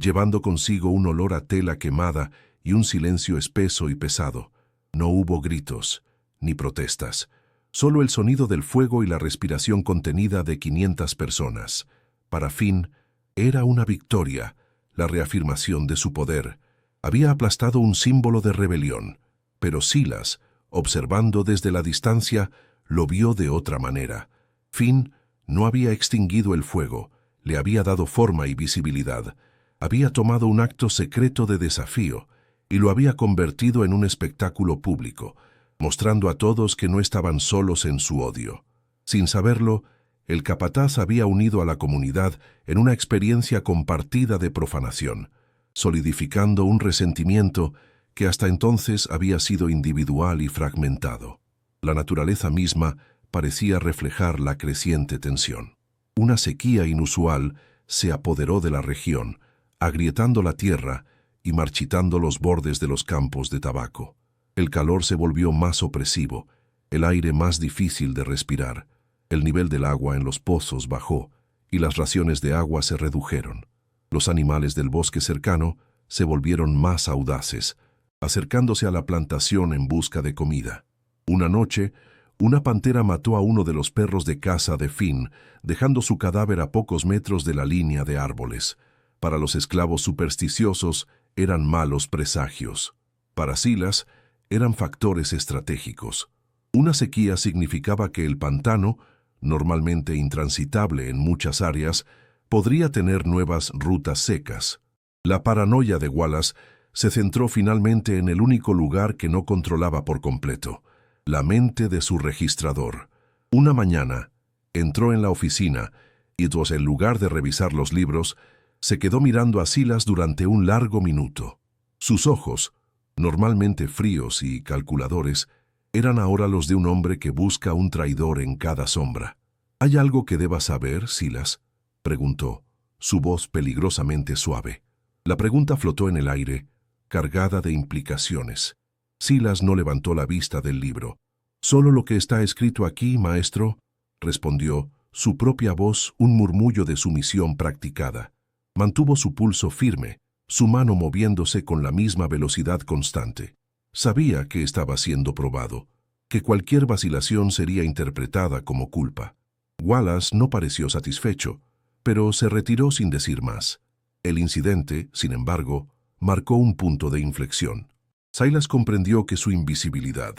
llevando consigo un olor a tela quemada y un silencio espeso y pesado. No hubo gritos, ni protestas, solo el sonido del fuego y la respiración contenida de 500 personas. Para Finn, era una victoria, la reafirmación de su poder. Había aplastado un símbolo de rebelión, pero Silas, observando desde la distancia, lo vio de otra manera. Finn no había extinguido el fuego, le había dado forma y visibilidad. Había tomado un acto secreto de desafío y lo había convertido en un espectáculo público, mostrando a todos que no estaban solos en su odio. Sin saberlo, el capataz había unido a la comunidad en una experiencia compartida de profanación, solidificando un resentimiento que hasta entonces había sido individual y fragmentado. La naturaleza misma parecía reflejar la creciente tensión. Una sequía inusual se apoderó de la región, agrietando la tierra y marchitando los bordes de los campos de tabaco. El calor se volvió más opresivo, el aire más difícil de respirar. El nivel del agua en los pozos bajó y las raciones de agua se redujeron. Los animales del bosque cercano se volvieron más audaces, acercándose a la plantación en busca de comida. Una noche, una pantera mató a uno de los perros de caza de Finn, dejando su cadáver a pocos metros de la línea de árboles. Para los esclavos supersticiosos eran malos presagios. Para Silas, eran factores estratégicos. Una sequía significaba que el pantano, normalmente intransitable en muchas áreas, podría tener nuevas rutas secas. La paranoia de Wallace se centró finalmente en el único lugar que no controlaba por completo, la mente de su registrador. Una mañana, entró en la oficina y, en lugar de revisar los libros, se quedó mirando a Silas durante un largo minuto. Sus ojos, normalmente fríos y calculadores, eran ahora los de un hombre que busca un traidor en cada sombra. ¿Hay algo que deba saber, Silas?, preguntó, su voz peligrosamente suave. La pregunta flotó en el aire, cargada de implicaciones. Silas no levantó la vista del libro. «Solo lo que está escrito aquí, maestro», respondió, su propia voz un murmullo de sumisión practicada. Mantuvo su pulso firme, su mano moviéndose con la misma velocidad constante. Sabía que estaba siendo probado, que cualquier vacilación sería interpretada como culpa. Wallace no pareció satisfecho, pero se retiró sin decir más. El incidente, sin embargo, marcó un punto de inflexión. Silas comprendió que su invisibilidad,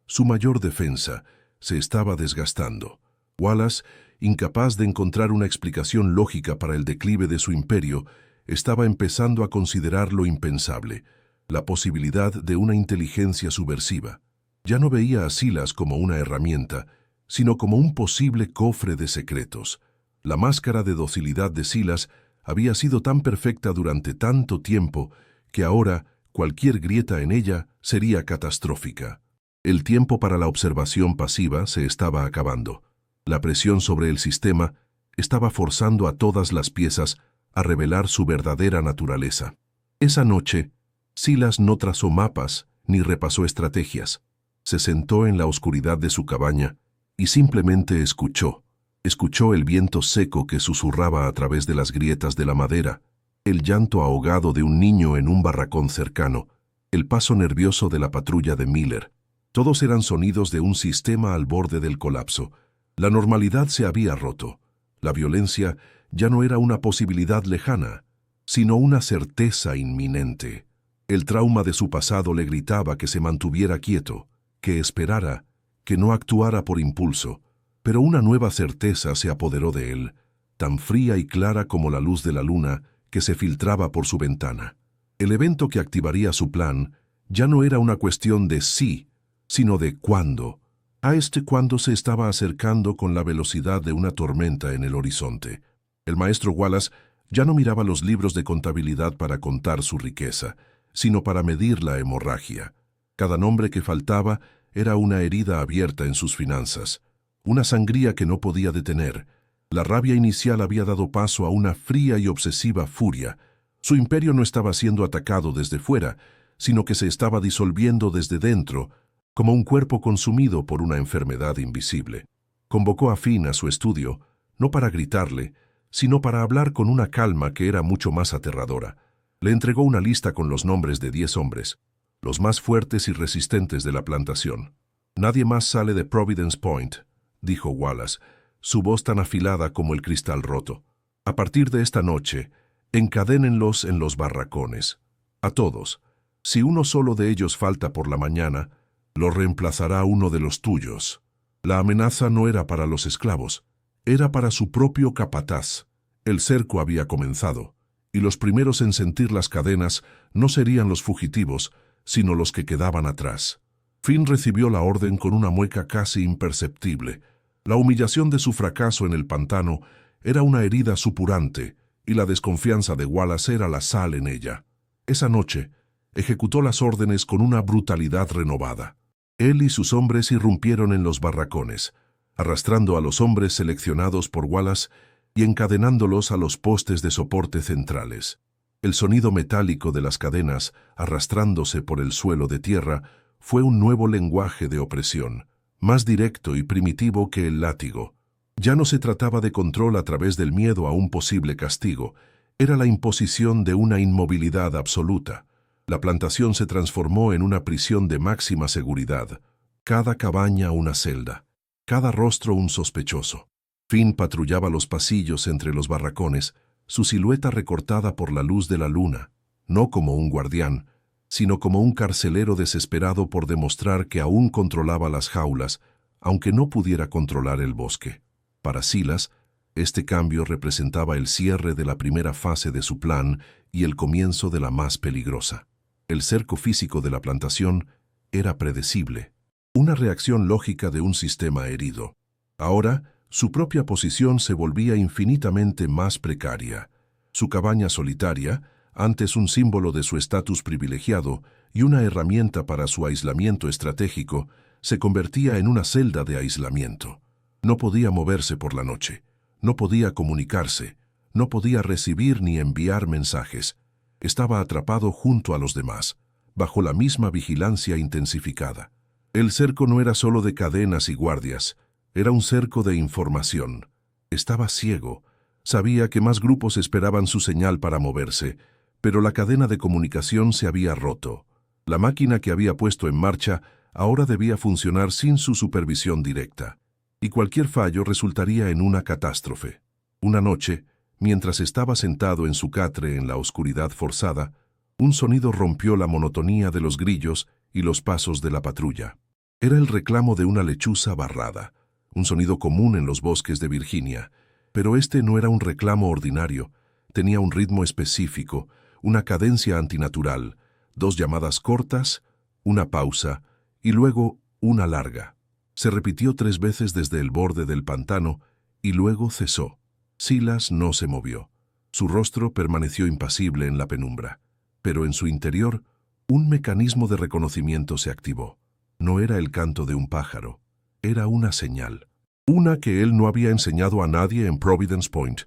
su mayor defensa, se estaba desgastando. Wallace, incapaz de encontrar una explicación lógica para el declive de su imperio, estaba empezando a considerar lo impensable, la posibilidad de una inteligencia subversiva. Ya no veía a Silas como una herramienta, sino como un posible cofre de secretos. La máscara de docilidad de Silas había sido tan perfecta durante tanto tiempo que ahora cualquier grieta en ella sería catastrófica. El tiempo para la observación pasiva se estaba acabando. La presión sobre el sistema estaba forzando a todas las piezas a revelar su verdadera naturaleza. Esa noche, Silas no trazó mapas ni repasó estrategias. Se sentó en la oscuridad de su cabaña y simplemente escuchó. Escuchó el viento seco que susurraba a través de las grietas de la madera, el llanto ahogado de un niño en un barracón cercano, el paso nervioso de la patrulla de Miller. Todos eran sonidos de un sistema al borde del colapso. La normalidad se había roto. La violencia ya no era una posibilidad lejana, sino una certeza inminente. El trauma de su pasado le gritaba que se mantuviera quieto, que esperara, que no actuara por impulso. Pero una nueva certeza se apoderó de él. tan fría y clara como la luz de la luna que se filtraba por su ventana. El evento que activaría su plan ya no era una cuestión de sí, sino de cuándo. A este cuándo se estaba acercando con la velocidad de una tormenta en el horizonte. El maestro Wallace ya no miraba los libros de contabilidad para contar su riqueza, sino para medir la hemorragia. Cada nombre que faltaba era una herida abierta en sus finanzas, una sangría que no podía detener. La rabia inicial había dado paso a una fría y obsesiva furia. Su imperio no estaba siendo atacado desde fuera, sino que se estaba disolviendo desde dentro, como un cuerpo consumido por una enfermedad invisible. Convocó a Finn a su estudio, no para gritarle, sino para hablar con una calma que era mucho más aterradora. Le entregó una lista con los nombres de 10 hombres, los más fuertes y resistentes de la plantación. «Nadie más sale de Providence Point», dijo Wallace, su voz tan afilada como el cristal roto. «A partir de esta noche, encadénenlos en los barracones. A todos. Si uno solo de ellos falta por la mañana, lo reemplazará uno de los tuyos». La amenaza no era para los esclavos, era para su propio capataz. El cerco había comenzado, y los primeros en sentir las cadenas no serían los fugitivos, sino los que quedaban atrás. Finn recibió la orden con una mueca casi imperceptible. La humillación de su fracaso en el pantano era una herida supurante, y la desconfianza de Wallace era la sal en ella. Esa noche, ejecutó las órdenes con una brutalidad renovada. Él y sus hombres irrumpieron en los barracones, arrastrando a los hombres seleccionados por Wallace y encadenándolos a los postes de soporte centrales. El sonido metálico de las cadenas, arrastrándose por el suelo de tierra, fue un nuevo lenguaje de opresión, más directo y primitivo que el látigo. Ya no se trataba de control a través del miedo a un posible castigo, era la imposición de una inmovilidad absoluta. La plantación se transformó en una prisión de máxima seguridad, cada cabaña una celda, cada rostro un sospechoso. Finn patrullaba los pasillos entre los barracones, su silueta recortada por la luz de la luna, no como un guardián, sino como un carcelero desesperado por demostrar que aún controlaba las jaulas, aunque no pudiera controlar el bosque. Para Silas, este cambio representaba el cierre de la primera fase de su plan y el comienzo de la más peligrosa. El cerco físico de la plantación era predecible, una reacción lógica de un sistema herido. Ahora, su propia posición se volvía infinitamente más precaria. Su cabaña solitaria, antes un símbolo de su estatus privilegiado y una herramienta para su aislamiento estratégico, se convertía en una celda de aislamiento. No podía moverse por la noche, no podía comunicarse, no podía recibir ni enviar mensajes. Estaba atrapado junto a los demás, bajo la misma vigilancia intensificada. El cerco no era solo de cadenas y guardias, era un cerco de información. Estaba ciego, sabía que más grupos esperaban su señal para moverse, pero la cadena de comunicación se había roto. La máquina que había puesto en marcha ahora debía funcionar sin su supervisión directa, y cualquier fallo resultaría en una catástrofe. Una noche, mientras estaba sentado en su catre en la oscuridad forzada, un sonido rompió la monotonía de los grillos y los pasos de la patrulla. Era el reclamo de una lechuza barrada, un sonido común en los bosques de Virginia, pero este no era un reclamo ordinario, tenía un ritmo específico, una cadencia antinatural, 2 llamadas cortas, una pausa y luego una larga. Se repitió 3 veces desde el borde del pantano y luego cesó. Silas no se movió. Su rostro permaneció impasible en la penumbra, pero en su interior un mecanismo de reconocimiento se activó. No era el canto de un pájaro, era una señal. Una que él no había enseñado a nadie en Providence Point.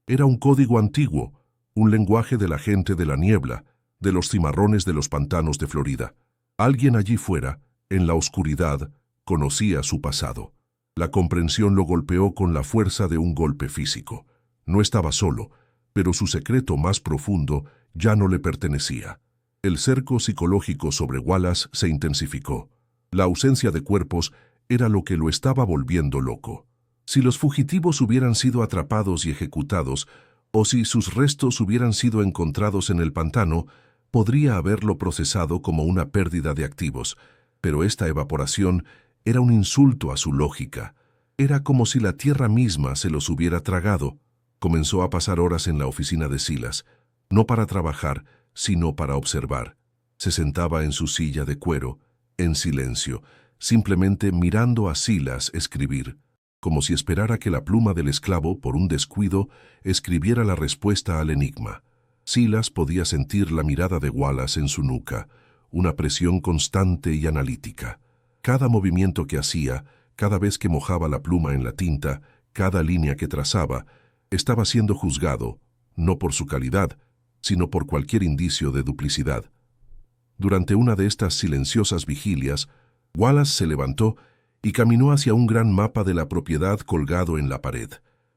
Era un código antiguo, un lenguaje de la gente de la niebla, de los cimarrones de los pantanos de Florida. Alguien allí fuera, en la oscuridad, conocía su pasado. La comprensión lo golpeó con la fuerza de un golpe físico. No estaba solo, pero su secreto más profundo ya no le pertenecía. El cerco psicológico sobre Wallace se intensificó. La ausencia de cuerpos era lo que lo estaba volviendo loco. Si los fugitivos hubieran sido atrapados y ejecutados, o si sus restos hubieran sido encontrados en el pantano, podría haberlo procesado como una pérdida de activos, pero esta evaporación era un insulto a su lógica. Era como si la tierra misma se los hubiera tragado. Comenzó a pasar horas en la oficina de Silas, no para trabajar, sino para observar. Se sentaba en su silla de cuero, en silencio, simplemente mirando a Silas escribir, como si esperara que la pluma del esclavo, por un descuido, escribiera la respuesta al enigma. Silas podía sentir la mirada de Wallace en su nuca, una presión constante y analítica. Cada movimiento que hacía, cada vez que mojaba la pluma en la tinta, cada línea que trazaba, estaba siendo juzgado, no por su calidad, sino por cualquier indicio de duplicidad. Durante una de estas silenciosas vigilias, Wallace se levantó y caminó hacia un gran mapa de la propiedad colgado en la pared.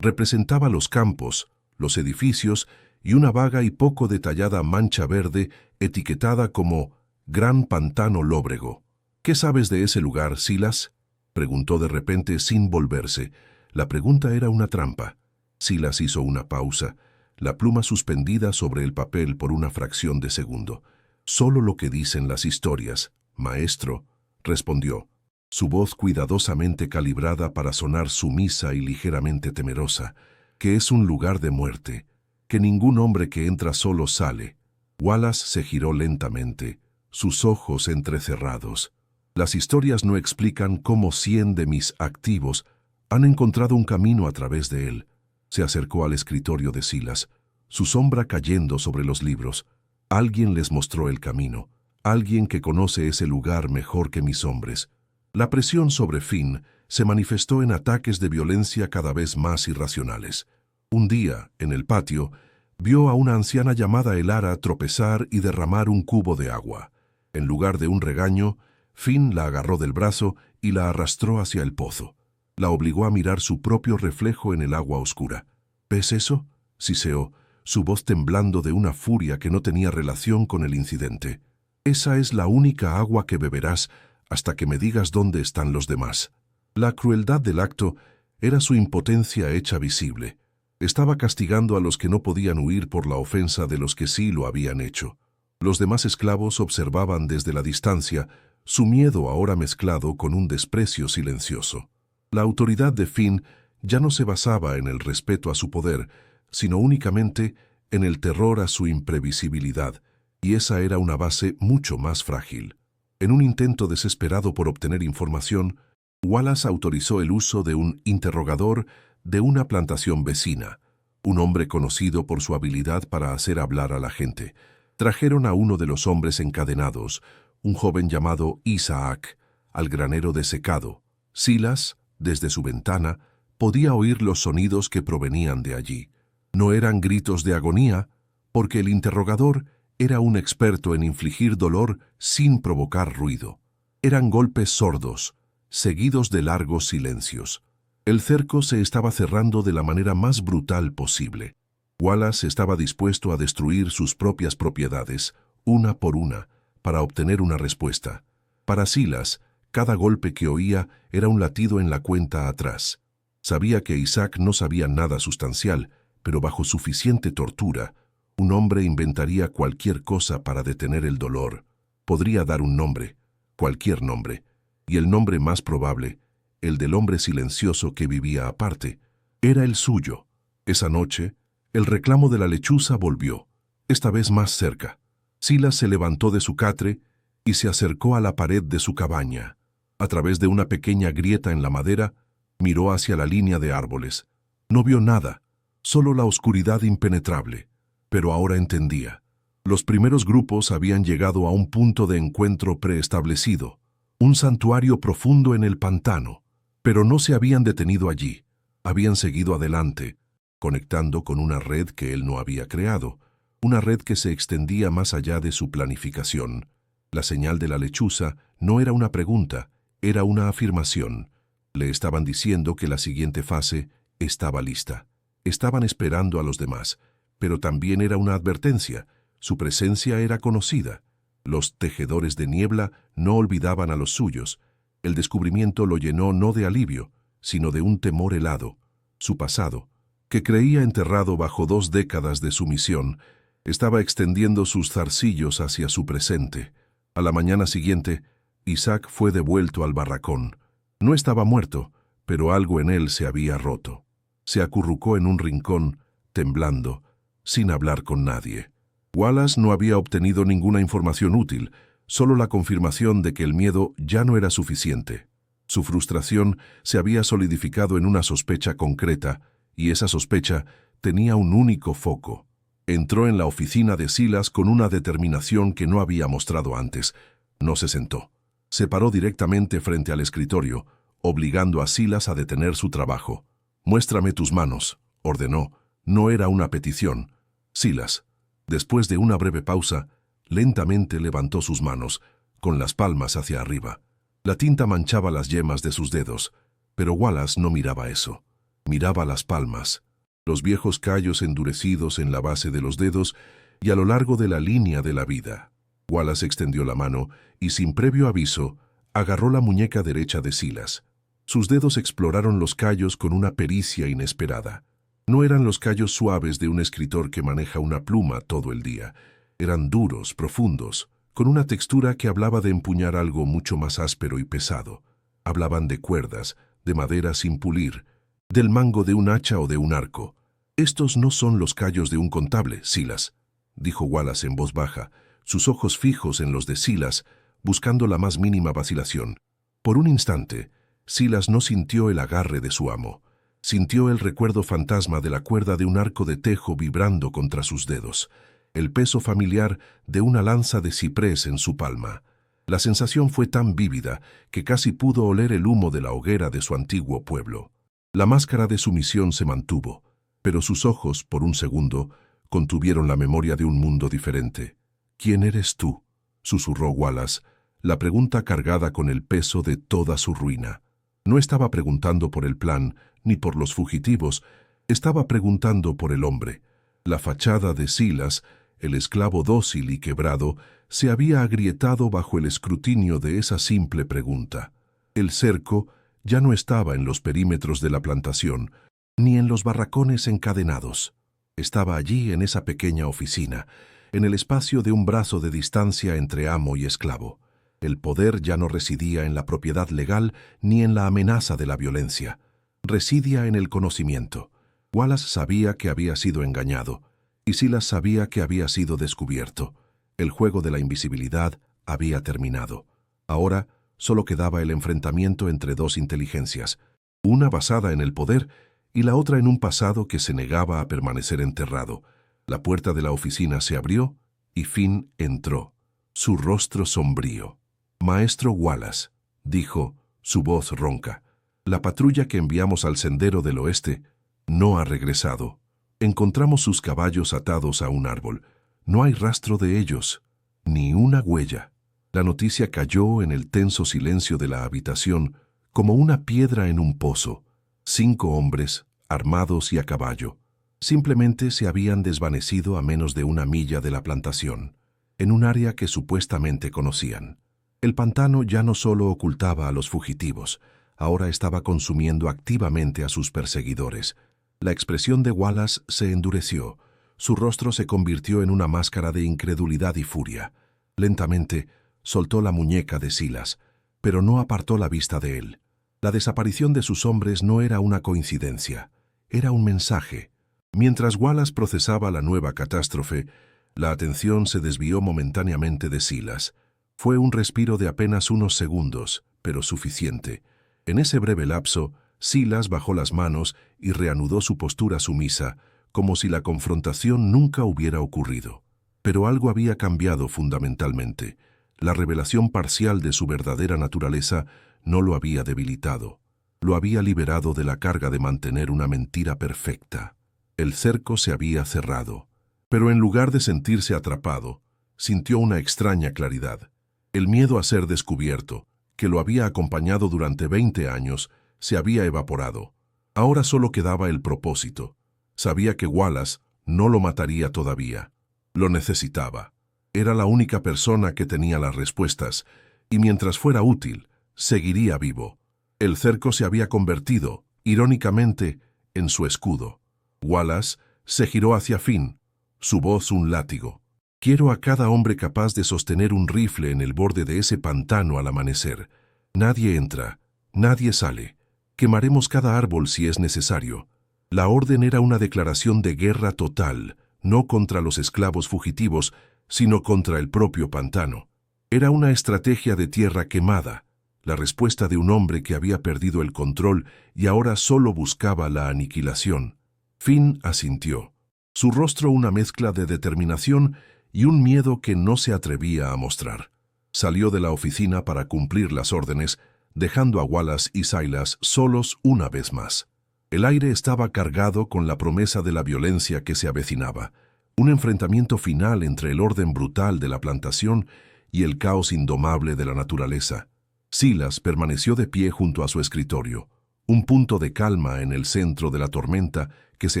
Representaba los campos, los edificios y una vaga y poco detallada mancha verde etiquetada como Gran Pantano Lóbrego. «¿Qué sabes de ese lugar, Silas?», preguntó de repente sin volverse. La pregunta era una trampa. Silas hizo una pausa, la pluma suspendida sobre el papel por una fracción de segundo. «Solo lo que dicen las historias, maestro», respondió, su voz cuidadosamente calibrada para sonar sumisa y ligeramente temerosa, «que es un lugar de muerte, que ningún hombre que entra solo sale». Wallace se giró lentamente, sus ojos entrecerrados. «Las historias no explican cómo 100 de mis activos han encontrado un camino a través de él». Se acercó al escritorio de Silas, su sombra cayendo sobre los libros. «Alguien les mostró el camino, alguien que conoce ese lugar mejor que mis hombres». La presión sobre Finn se manifestó en ataques de violencia cada vez más irracionales. Un día, en el patio, vio a una anciana llamada Elara tropezar y derramar un cubo de agua. En lugar de un regaño, Finn la agarró del brazo y la arrastró hacia el pozo. La obligó a mirar su propio reflejo en el agua oscura. «¿Ves eso?», siseó, su voz temblando de una furia que no tenía relación con el incidente. «Esa es la única agua que beberás hasta que me digas dónde están los demás». La crueldad del acto era su impotencia hecha visible. Estaba castigando a los que no podían huir por la ofensa de los que sí lo habían hecho. Los demás esclavos observaban desde la distancia, su miedo ahora mezclado con un desprecio silencioso. La autoridad de Finn ya no se basaba en el respeto a su poder, sino únicamente en el terror a su imprevisibilidad, y esa era una base mucho más frágil. En un intento desesperado por obtener información, Wallace autorizó el uso de un interrogador de una plantación vecina, un hombre conocido por su habilidad para hacer hablar a la gente. Trajeron a uno de los hombres encadenados, un joven llamado Isaac, al granero de secado. Silas, desde su ventana, podía oír los sonidos que provenían de allí. No eran gritos de agonía, porque el interrogador era un experto en infligir dolor sin provocar ruido. Eran golpes sordos, seguidos de largos silencios. El cerco se estaba cerrando de la manera más brutal posible. Wallace estaba dispuesto a destruir sus propias propiedades, una por una, para obtener una respuesta. Para Silas, cada golpe que oía era un latido en la cuenta atrás. Sabía que Isaac no sabía nada sustancial, pero bajo suficiente tortura, un hombre inventaría cualquier cosa para detener el dolor. Podría dar un nombre, cualquier nombre, y el nombre más probable, el del hombre silencioso que vivía aparte, era el suyo. Esa noche, el reclamo de la lechuza volvió, esta vez más cerca. Silas se levantó de su catre y se acercó a la pared de su cabaña. A través de una pequeña grieta en la madera, miró hacia la línea de árboles. No vio nada, solo la oscuridad impenetrable. Pero ahora entendía. Los primeros grupos habían llegado a un punto de encuentro preestablecido, un santuario profundo en el pantano, pero no se habían detenido allí. Habían seguido adelante, conectando con una red que él no había creado, una red que se extendía más allá de su planificación. La señal de la lechuza no era una pregunta, era una afirmación. Le estaban diciendo que la siguiente fase estaba lista. Estaban esperando a los demás, pero también era una advertencia. Su presencia era conocida. Los tejedores de niebla no olvidaban a los suyos. El descubrimiento lo llenó no de alivio, sino de un temor helado. Su pasado, que creía enterrado bajo 2 décadas de sumisión, estaba extendiendo sus zarcillos hacia su presente. A la mañana siguiente, Isaac fue devuelto al barracón. No estaba muerto, pero algo en él se había roto. Se acurrucó en un rincón, temblando, sin hablar con nadie. Wallace no había obtenido ninguna información útil, solo la confirmación de que el miedo ya no era suficiente. Su frustración se había solidificado en una sospecha concreta, y esa sospecha tenía un único foco. Entró en la oficina de Silas con una determinación que no había mostrado antes. No se sentó. Se paró directamente frente al escritorio, obligando a Silas a detener su trabajo. «Muéstrame tus manos», ordenó. No era una petición. Silas, después de una breve pausa, lentamente levantó sus manos, con las palmas hacia arriba. La tinta manchaba las yemas de sus dedos, pero Wallace no miraba eso. Miraba las palmas, los viejos callos endurecidos en la base de los dedos y a lo largo de la línea de la vida. Wallace extendió la mano y, sin previo aviso, agarró la muñeca derecha de Silas. Sus dedos exploraron los callos con una pericia inesperada. No eran los callos suaves de un escritor que maneja una pluma todo el día. Eran duros, profundos, con una textura que hablaba de empuñar algo mucho más áspero y pesado. Hablaban de cuerdas, de madera sin pulir, del mango de un hacha o de un arco. «Estos no son los callos de un contable, Silas», dijo Wallace en voz baja, sus ojos fijos en los de Silas, buscando la más mínima vacilación. Por un instante, Silas no sintió el agarre de su amo. Sintió el recuerdo fantasma de la cuerda de un arco de tejo vibrando contra sus dedos, el peso familiar de una lanza de ciprés en su palma. La sensación fue tan vívida que casi pudo oler el humo de la hoguera de su antiguo pueblo. La máscara de sumisión se mantuvo, pero sus ojos, por un segundo, contuvieron la memoria de un mundo diferente. «¿Quién eres tú?», susurró Wallace, la pregunta cargada con el peso de toda su ruina. No estaba preguntando por el plan, ni por los fugitivos, estaba preguntando por el hombre. La fachada de Silas, el esclavo dócil y quebrado, se había agrietado bajo el escrutinio de esa simple pregunta. El cerco ya no estaba en los perímetros de la plantación, ni en los barracones encadenados. Estaba allí en esa pequeña oficina, en el espacio de un brazo de distancia entre amo y esclavo. El poder ya no residía en la propiedad legal ni en la amenaza de la violencia. Residía en el conocimiento. Wallace sabía que había sido engañado, y Silas sabía que había sido descubierto. El juego de la invisibilidad había terminado. Ahora solo quedaba el enfrentamiento entre dos inteligencias, una basada en el poder y la otra en un pasado que se negaba a permanecer enterrado. La puerta de la oficina se abrió y Finn entró, su rostro sombrío. «Maestro Wallace», dijo, su voz ronca, «la patrulla que enviamos al sendero del oeste no ha regresado. Encontramos sus caballos atados a un árbol. No hay rastro de ellos, ni una huella». La noticia cayó en el tenso silencio de la habitación como una piedra en un pozo. 5 hombres, armados y a caballo, simplemente se habían desvanecido a menos de 1 milla de la plantación, en un área que supuestamente conocían. El pantano ya no solo ocultaba a los fugitivos, ahora estaba consumiendo activamente a sus perseguidores. La expresión de Wallace se endureció, su rostro se convirtió en una máscara de incredulidad y furia. Lentamente soltó la muñeca de Silas, pero no apartó la vista de él. La desaparición de sus hombres no era una coincidencia, era un mensaje. Mientras Wallace procesaba la nueva catástrofe, la atención se desvió momentáneamente de Silas. Fue un respiro de apenas unos segundos, pero suficiente. En ese breve lapso, Silas bajó las manos y reanudó su postura sumisa, como si la confrontación nunca hubiera ocurrido. Pero algo había cambiado fundamentalmente. La revelación parcial de su verdadera naturaleza no lo había debilitado. Lo había liberado de la carga de mantener una mentira perfecta. El cerco se había cerrado, pero en lugar de sentirse atrapado, sintió una extraña claridad. El miedo a ser descubierto, que lo había acompañado durante 20 años, se había evaporado. Ahora solo quedaba el propósito. Sabía que Wallace no lo mataría todavía. Lo necesitaba. Era la única persona que tenía las respuestas, y mientras fuera útil, seguiría vivo. El cerco se había convertido, irónicamente, en su escudo. Wallace se giró hacia Finn, su voz un látigo. «Quiero a cada hombre capaz de sostener un rifle en el borde de ese pantano al amanecer. Nadie entra, nadie sale. Quemaremos cada árbol si es necesario. La orden era una declaración de guerra total, no contra los esclavos fugitivos, sino contra el propio pantano. Era una estrategia de tierra quemada, la respuesta de un hombre que había perdido el control y ahora solo buscaba la aniquilación. Finn asintió. Su rostro una mezcla de determinación y un miedo que no se atrevía a mostrar. Salió de la oficina para cumplir las órdenes, dejando a Wallace y Silas solos una vez más. El aire estaba cargado con la promesa de la violencia que se avecinaba, un enfrentamiento final entre el orden brutal de la plantación y el caos indomable de la naturaleza. Silas permaneció de pie junto a su escritorio, un punto de calma en el centro de la tormenta que se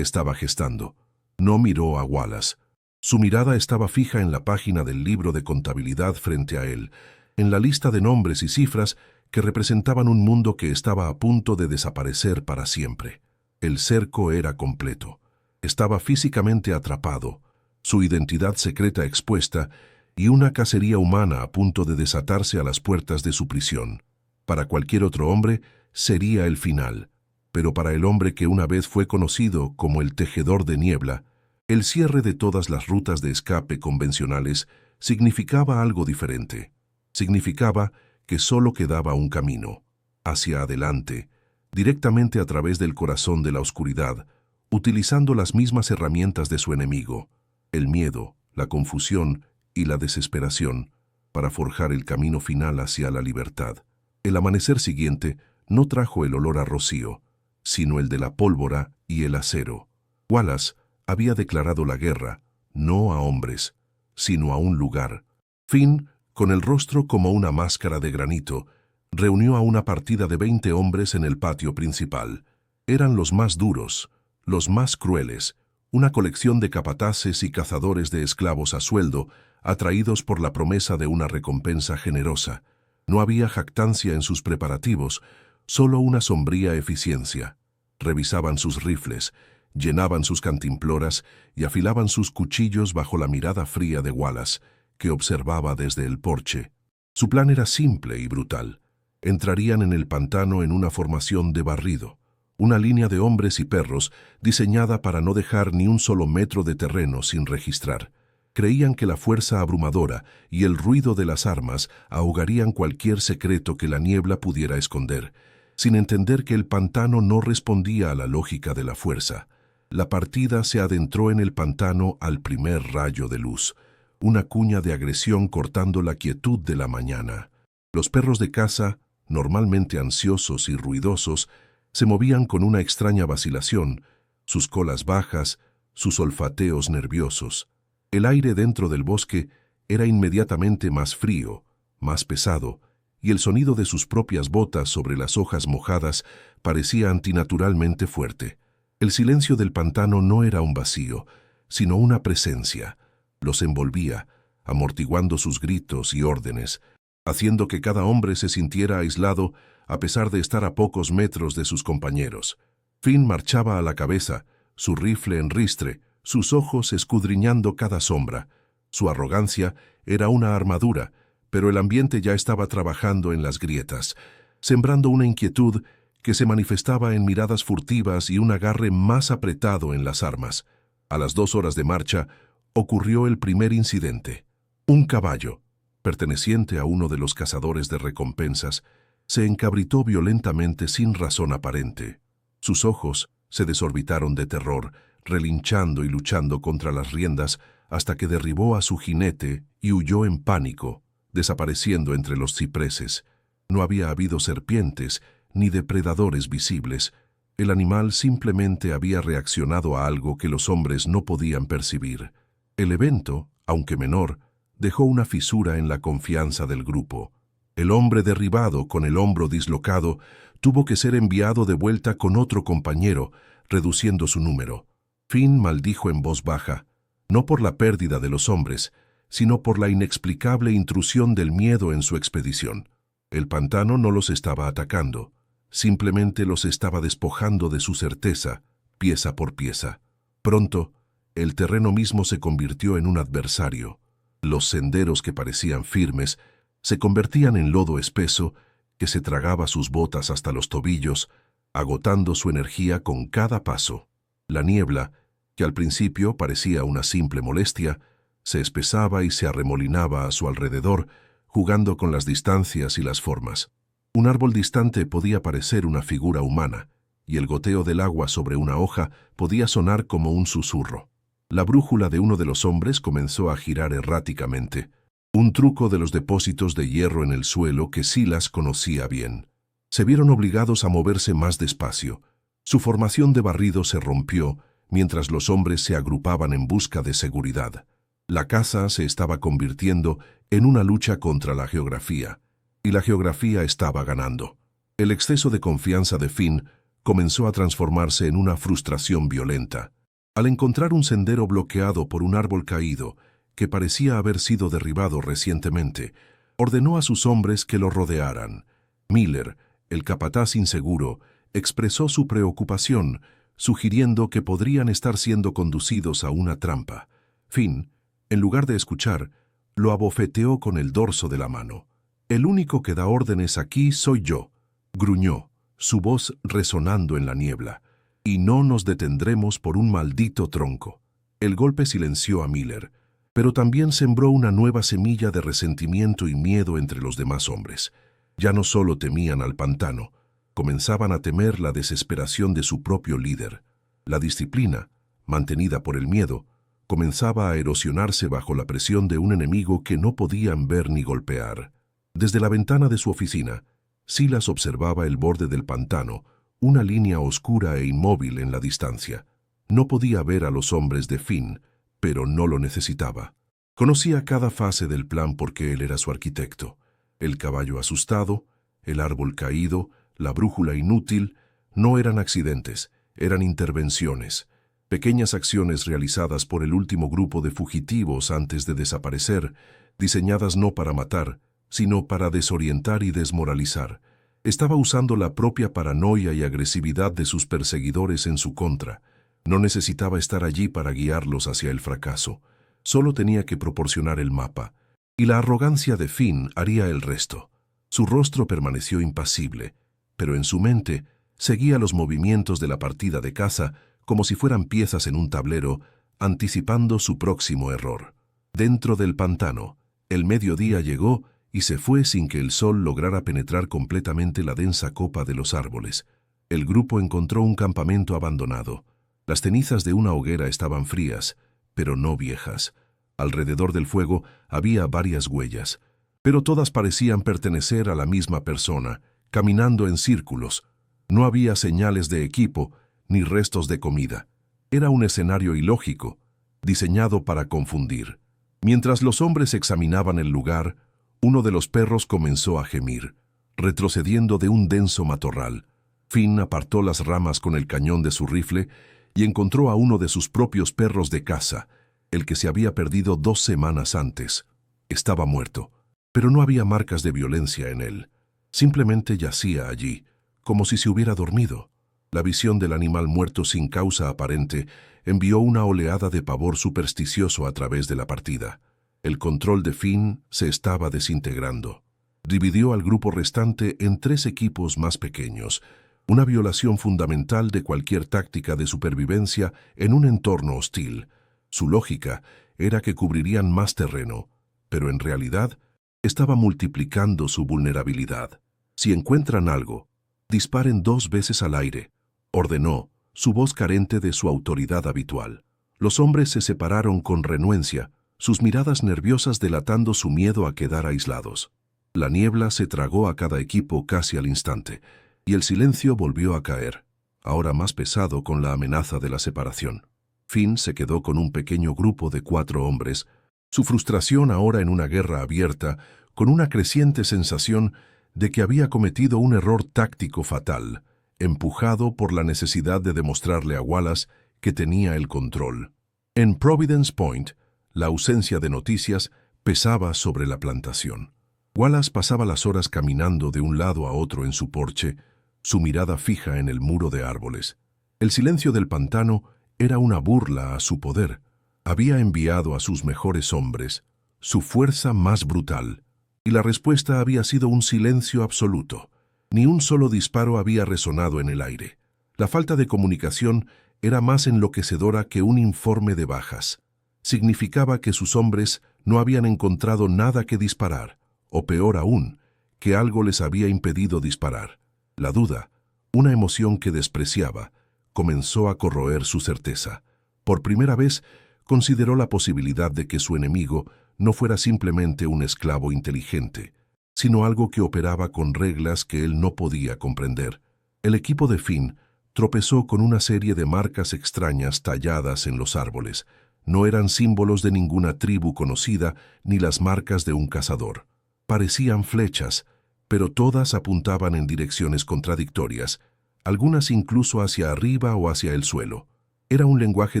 estaba gestando. No miró a Wallace. Su mirada estaba fija en la página del libro de contabilidad frente a él, en la lista de nombres y cifras que representaban un mundo que estaba a punto de desaparecer para siempre. El cerco era completo. Estaba físicamente atrapado, su identidad secreta expuesta y una cacería humana a punto de desatarse a las puertas de su prisión. Para cualquier otro hombre sería el final, pero para el hombre que una vez fue conocido como el tejedor de niebla, el cierre de todas las rutas de escape convencionales significaba algo diferente. Significaba que solo quedaba un camino, hacia adelante, directamente a través del corazón de la oscuridad, utilizando las mismas herramientas de su enemigo, el miedo, la confusión y la desesperación, para forjar el camino final hacia la libertad. El amanecer siguiente no trajo el olor a rocío, sino el de la pólvora y el acero. Wallace había declarado la guerra, no a hombres, sino a un lugar. Finn, con el rostro como una máscara de granito, reunió a una partida de 20 hombres en el patio principal. Eran los más duros, los más crueles, una colección de capataces y cazadores de esclavos a sueldo, atraídos por la promesa de una recompensa generosa. No había jactancia en sus preparativos, solo una sombría eficiencia. Revisaban sus rifles, llenaban sus cantimploras y afilaban sus cuchillos bajo la mirada fría de Wallace, que observaba desde el porche. Su plan era simple y brutal. Entrarían en el pantano en una formación de barrido, una línea de hombres y perros diseñada para no dejar ni un solo metro de terreno sin registrar. Creían que la fuerza abrumadora y el ruido de las armas ahogarían cualquier secreto que la niebla pudiera esconder, sin entender que el pantano no respondía a la lógica de la fuerza. La partida se adentró en el pantano al primer rayo de luz, una cuña de agresión cortando la quietud de la mañana. Los perros de caza, normalmente ansiosos y ruidosos, se movían con una extraña vacilación, sus colas bajas, sus olfateos nerviosos. El aire dentro del bosque era inmediatamente más frío, más pesado, y el sonido de sus propias botas sobre las hojas mojadas parecía antinaturalmente fuerte. El silencio del pantano no era un vacío, sino una presencia. Los envolvía, amortiguando sus gritos y órdenes, haciendo que cada hombre se sintiera aislado a pesar de estar a pocos metros de sus compañeros. Finn marchaba a la cabeza, su rifle en ristre, sus ojos escudriñando cada sombra. Su arrogancia era una armadura, pero el ambiente ya estaba trabajando en las grietas, sembrando una inquietud que se manifestaba en miradas furtivas y un agarre más apretado en las armas. A las 2 horas de marcha, ocurrió el primer incidente. Un caballo, perteneciente a uno de los cazadores de recompensas, se encabritó violentamente sin razón aparente. Sus ojos se desorbitaron de terror, relinchando y luchando contra las riendas hasta que derribó a su jinete y huyó en pánico, desapareciendo entre los cipreses. No había habido serpientes ni depredadores visibles. El animal simplemente había reaccionado a algo que los hombres no podían percibir. El evento, aunque menor, dejó una fisura en la confianza del grupo. El hombre derribado con el hombro dislocado tuvo que ser enviado de vuelta con otro compañero, reduciendo su número. Finn maldijo en voz baja, no por la pérdida de los hombres, sino por la inexplicable intrusión del miedo en su expedición. El pantano no los estaba atacando, simplemente los estaba despojando de su certeza, pieza por pieza. Pronto, el terreno mismo se convirtió en un adversario. Los senderos que parecían firmes se convertían en lodo espeso que se tragaba sus botas hasta los tobillos, agotando su energía con cada paso. La niebla, que al principio parecía una simple molestia, se espesaba y se arremolinaba a su alrededor, jugando con las distancias y las formas. Un árbol distante podía parecer una figura humana, y el goteo del agua sobre una hoja podía sonar como un susurro. La brújula de uno de los hombres comenzó a girar erráticamente, un truco de los depósitos de hierro en el suelo que Silas conocía bien. Se vieron obligados a moverse más despacio. Su formación de barrido se rompió mientras los hombres se agrupaban en busca de seguridad. La caza se estaba convirtiendo en una lucha contra la geografía, y la geografía estaba ganando. El exceso de confianza de Finn comenzó a transformarse en una frustración violenta. Al encontrar un sendero bloqueado por un árbol caído, que parecía haber sido derribado recientemente, ordenó a sus hombres que lo rodearan. Miller, el capataz inseguro, expresó su preocupación, sugiriendo que podrían estar siendo conducidos a una trampa. Finn, en lugar de escuchar, lo abofeteó con el dorso de la mano. «El único que da órdenes aquí soy yo», gruñó, su voz resonando en la niebla. «Y no nos detendremos por un maldito tronco». El golpe silenció a Miller, pero también sembró una nueva semilla de resentimiento y miedo entre los demás hombres. Ya no solo temían al pantano, comenzaban a temer la desesperación de su propio líder. La disciplina, mantenida por el miedo, comenzaba a erosionarse bajo la presión de un enemigo que no podían ver ni golpear. Desde la ventana de su oficina, Silas observaba el borde del pantano, una línea oscura e inmóvil en la distancia. No podía ver a los hombres de Finn, pero no lo necesitaba. Conocía cada fase del plan porque él era su arquitecto. El caballo asustado, el árbol caído, la brújula inútil, no eran accidentes, eran intervenciones. Pequeñas acciones realizadas por el último grupo de fugitivos antes de desaparecer, diseñadas no para matar, sino para desorientar y desmoralizar. Estaba usando la propia paranoia y agresividad de sus perseguidores en su contra. No necesitaba estar allí para guiarlos hacia el fracaso. Solo tenía que proporcionar el mapa, y la arrogancia de Finn haría el resto. Su rostro permaneció impasible, pero en su mente seguía los movimientos de la partida de caza como si fueran piezas en un tablero, anticipando su próximo error. Dentro del pantano, el mediodía llegó y se fue sin que el sol lograra penetrar completamente la densa copa de los árboles. El grupo encontró un campamento abandonado. Las cenizas de una hoguera estaban frías, pero no viejas. Alrededor del fuego había varias huellas, pero todas parecían pertenecer a la misma persona, caminando en círculos. No había señales de equipo, ni restos de comida. Era un escenario ilógico, diseñado para confundir. Mientras los hombres examinaban el lugar, uno de los perros comenzó a gemir, retrocediendo de un denso matorral. Finn apartó las ramas con el cañón de su rifle y encontró a uno de sus propios perros de caza, el que se había perdido 2 semanas antes. Estaba muerto, pero no había marcas de violencia en él. Simplemente yacía allí, como si se hubiera dormido. La visión del animal muerto sin causa aparente envió una oleada de pavor supersticioso a través de la partida. El control de Finn se estaba desintegrando. Dividió al grupo restante en 3 equipos más pequeños, una violación fundamental de cualquier táctica de supervivencia en un entorno hostil. Su lógica era que cubrirían más terreno, pero en realidad estaba multiplicando su vulnerabilidad. Si encuentran algo, disparen 2 veces al aire, ordenó, su voz carente de su autoridad habitual. Los hombres se separaron con renuencia, sus miradas nerviosas delatando su miedo a quedar aislados. La niebla se tragó a cada equipo casi al instante, y el silencio volvió a caer, ahora más pesado con la amenaza de la separación. Finn se quedó con un pequeño grupo de 4 hombres, su frustración ahora en una guerra abierta, con una creciente sensación de que había cometido un error táctico fatal, empujado por la necesidad de demostrarle a Wallace que tenía el control. En Providence Point, la ausencia de noticias pesaba sobre la plantación. Wallace pasaba las horas caminando de un lado a otro en su porche, su mirada fija en el muro de árboles. El silencio del pantano era una burla a su poder. Había enviado a sus mejores hombres, su fuerza más brutal, y la respuesta había sido un silencio absoluto. Ni un solo disparo había resonado en el aire. La falta de comunicación era más enloquecedora que un informe de bajas. Significaba que sus hombres no habían encontrado nada que disparar, o peor aún, que algo les había impedido disparar. La duda, una emoción que despreciaba, comenzó a corroer su certeza. Por primera vez, consideró la posibilidad de que su enemigo no fuera simplemente un esclavo inteligente, sino algo que operaba con reglas que él no podía comprender. El equipo de Finn tropezó con una serie de marcas extrañas talladas en los árboles. No eran símbolos de ninguna tribu conocida ni las marcas de un cazador. Parecían flechas, pero todas apuntaban en direcciones contradictorias, algunas incluso hacia arriba o hacia el suelo. Era un lenguaje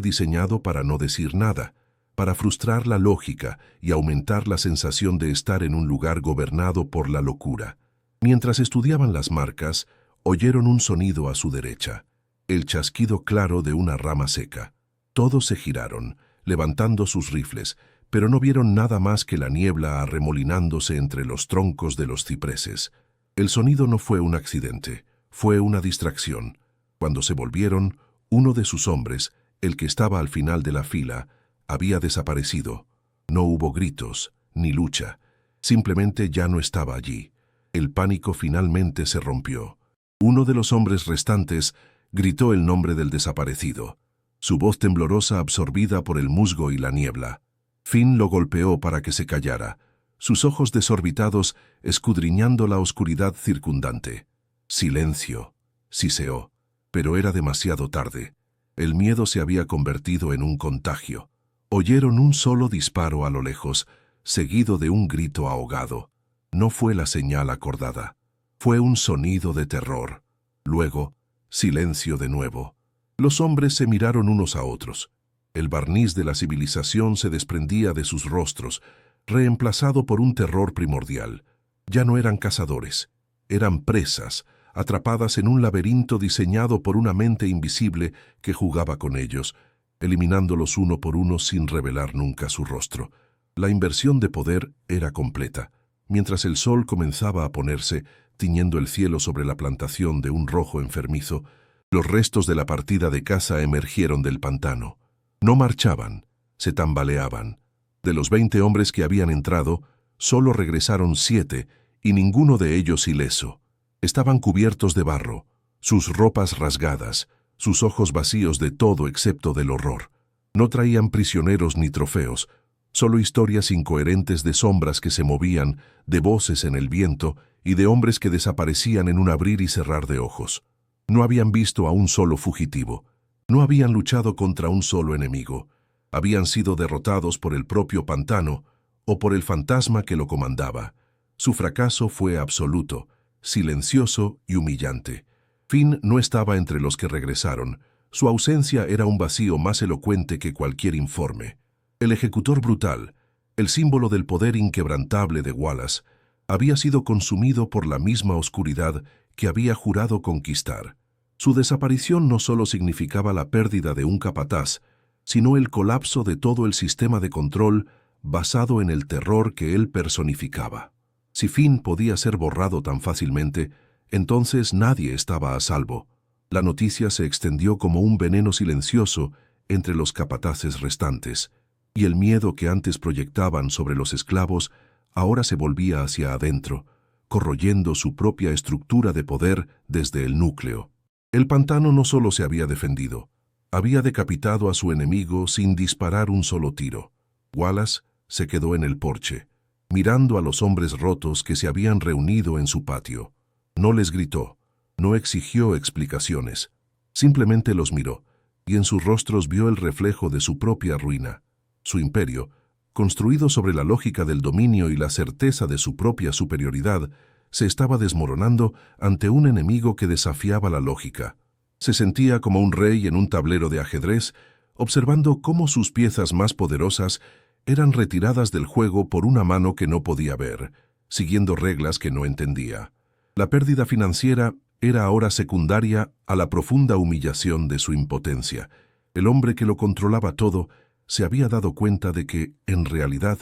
diseñado para no decir nada, para frustrar la lógica y aumentar la sensación de estar en un lugar gobernado por la locura. Mientras estudiaban las marcas, oyeron un sonido a su derecha, el chasquido claro de una rama seca. Todos se giraron, levantando sus rifles, pero no vieron nada más que la niebla arremolinándose entre los troncos de los cipreses. El sonido no fue un accidente, fue una distracción. Cuando se volvieron, uno de sus hombres, el que estaba al final de la fila, había desaparecido. No hubo gritos, ni lucha. Simplemente ya no estaba allí. El pánico finalmente se rompió. Uno de los hombres restantes gritó el nombre del desaparecido, su voz temblorosa absorbida por el musgo y la niebla. Finn lo golpeó para que se callara, sus ojos desorbitados escudriñando la oscuridad circundante. Silencio, siseó, pero era demasiado tarde. El miedo se había convertido en un contagio. Oyeron un solo disparo a lo lejos, seguido de un grito ahogado. No fue la señal acordada. Fue un sonido de terror. Luego, silencio de nuevo. Los hombres se miraron unos a otros. El barniz de la civilización se desprendía de sus rostros, reemplazado por un terror primordial. Ya no eran cazadores, eran presas, atrapadas en un laberinto diseñado por una mente invisible que jugaba con ellos, eliminándolos uno por uno sin revelar nunca su rostro. La inversión de poder era completa. Mientras el sol comenzaba a ponerse, tiñendo el cielo sobre la plantación de un rojo enfermizo, los restos de la partida de caza emergieron del pantano. No marchaban, se tambaleaban. De los 20 hombres que habían entrado, solo regresaron 7, y ninguno de ellos ileso. Estaban cubiertos de barro, sus ropas rasgadas, sus ojos vacíos de todo excepto del horror. No traían prisioneros ni trofeos, solo historias incoherentes de sombras que se movían, de voces en el viento y de hombres que desaparecían en un abrir y cerrar de ojos. No habían visto a un solo fugitivo, no habían luchado contra un solo enemigo. Habían sido derrotados por el propio pantano o por el fantasma que lo comandaba. Su fracaso fue absoluto, silencioso y humillante. Finn no estaba entre los que regresaron. Su ausencia era un vacío más elocuente que cualquier informe. El ejecutor brutal, el símbolo del poder inquebrantable de Wallace, había sido consumido por la misma oscuridad que había jurado conquistar. Su desaparición no solo significaba la pérdida de un capataz, sino el colapso de todo el sistema de control basado en el terror que él personificaba. Si Finn podía ser borrado tan fácilmente, entonces nadie estaba a salvo. La noticia se extendió como un veneno silencioso entre los capataces restantes, y el miedo que antes proyectaban sobre los esclavos ahora se volvía hacia adentro, corroyendo su propia estructura de poder desde el núcleo. El pantano no solo se había defendido, había decapitado a su enemigo sin disparar un solo tiro. Wallace se quedó en el porche, mirando a los hombres rotos que se habían reunido en su patio. No les gritó, no exigió explicaciones, simplemente los miró, y en sus rostros vio el reflejo de su propia ruina. Su imperio, construido sobre la lógica del dominio y la certeza de su propia superioridad, se estaba desmoronando ante un enemigo que desafiaba la lógica. Se sentía como un rey en un tablero de ajedrez, observando cómo sus piezas más poderosas eran retiradas del juego por una mano que no podía ver, siguiendo reglas que no entendía. La pérdida financiera era ahora secundaria a la profunda humillación de su impotencia. El hombre que lo controlaba todo se había dado cuenta de que, en realidad,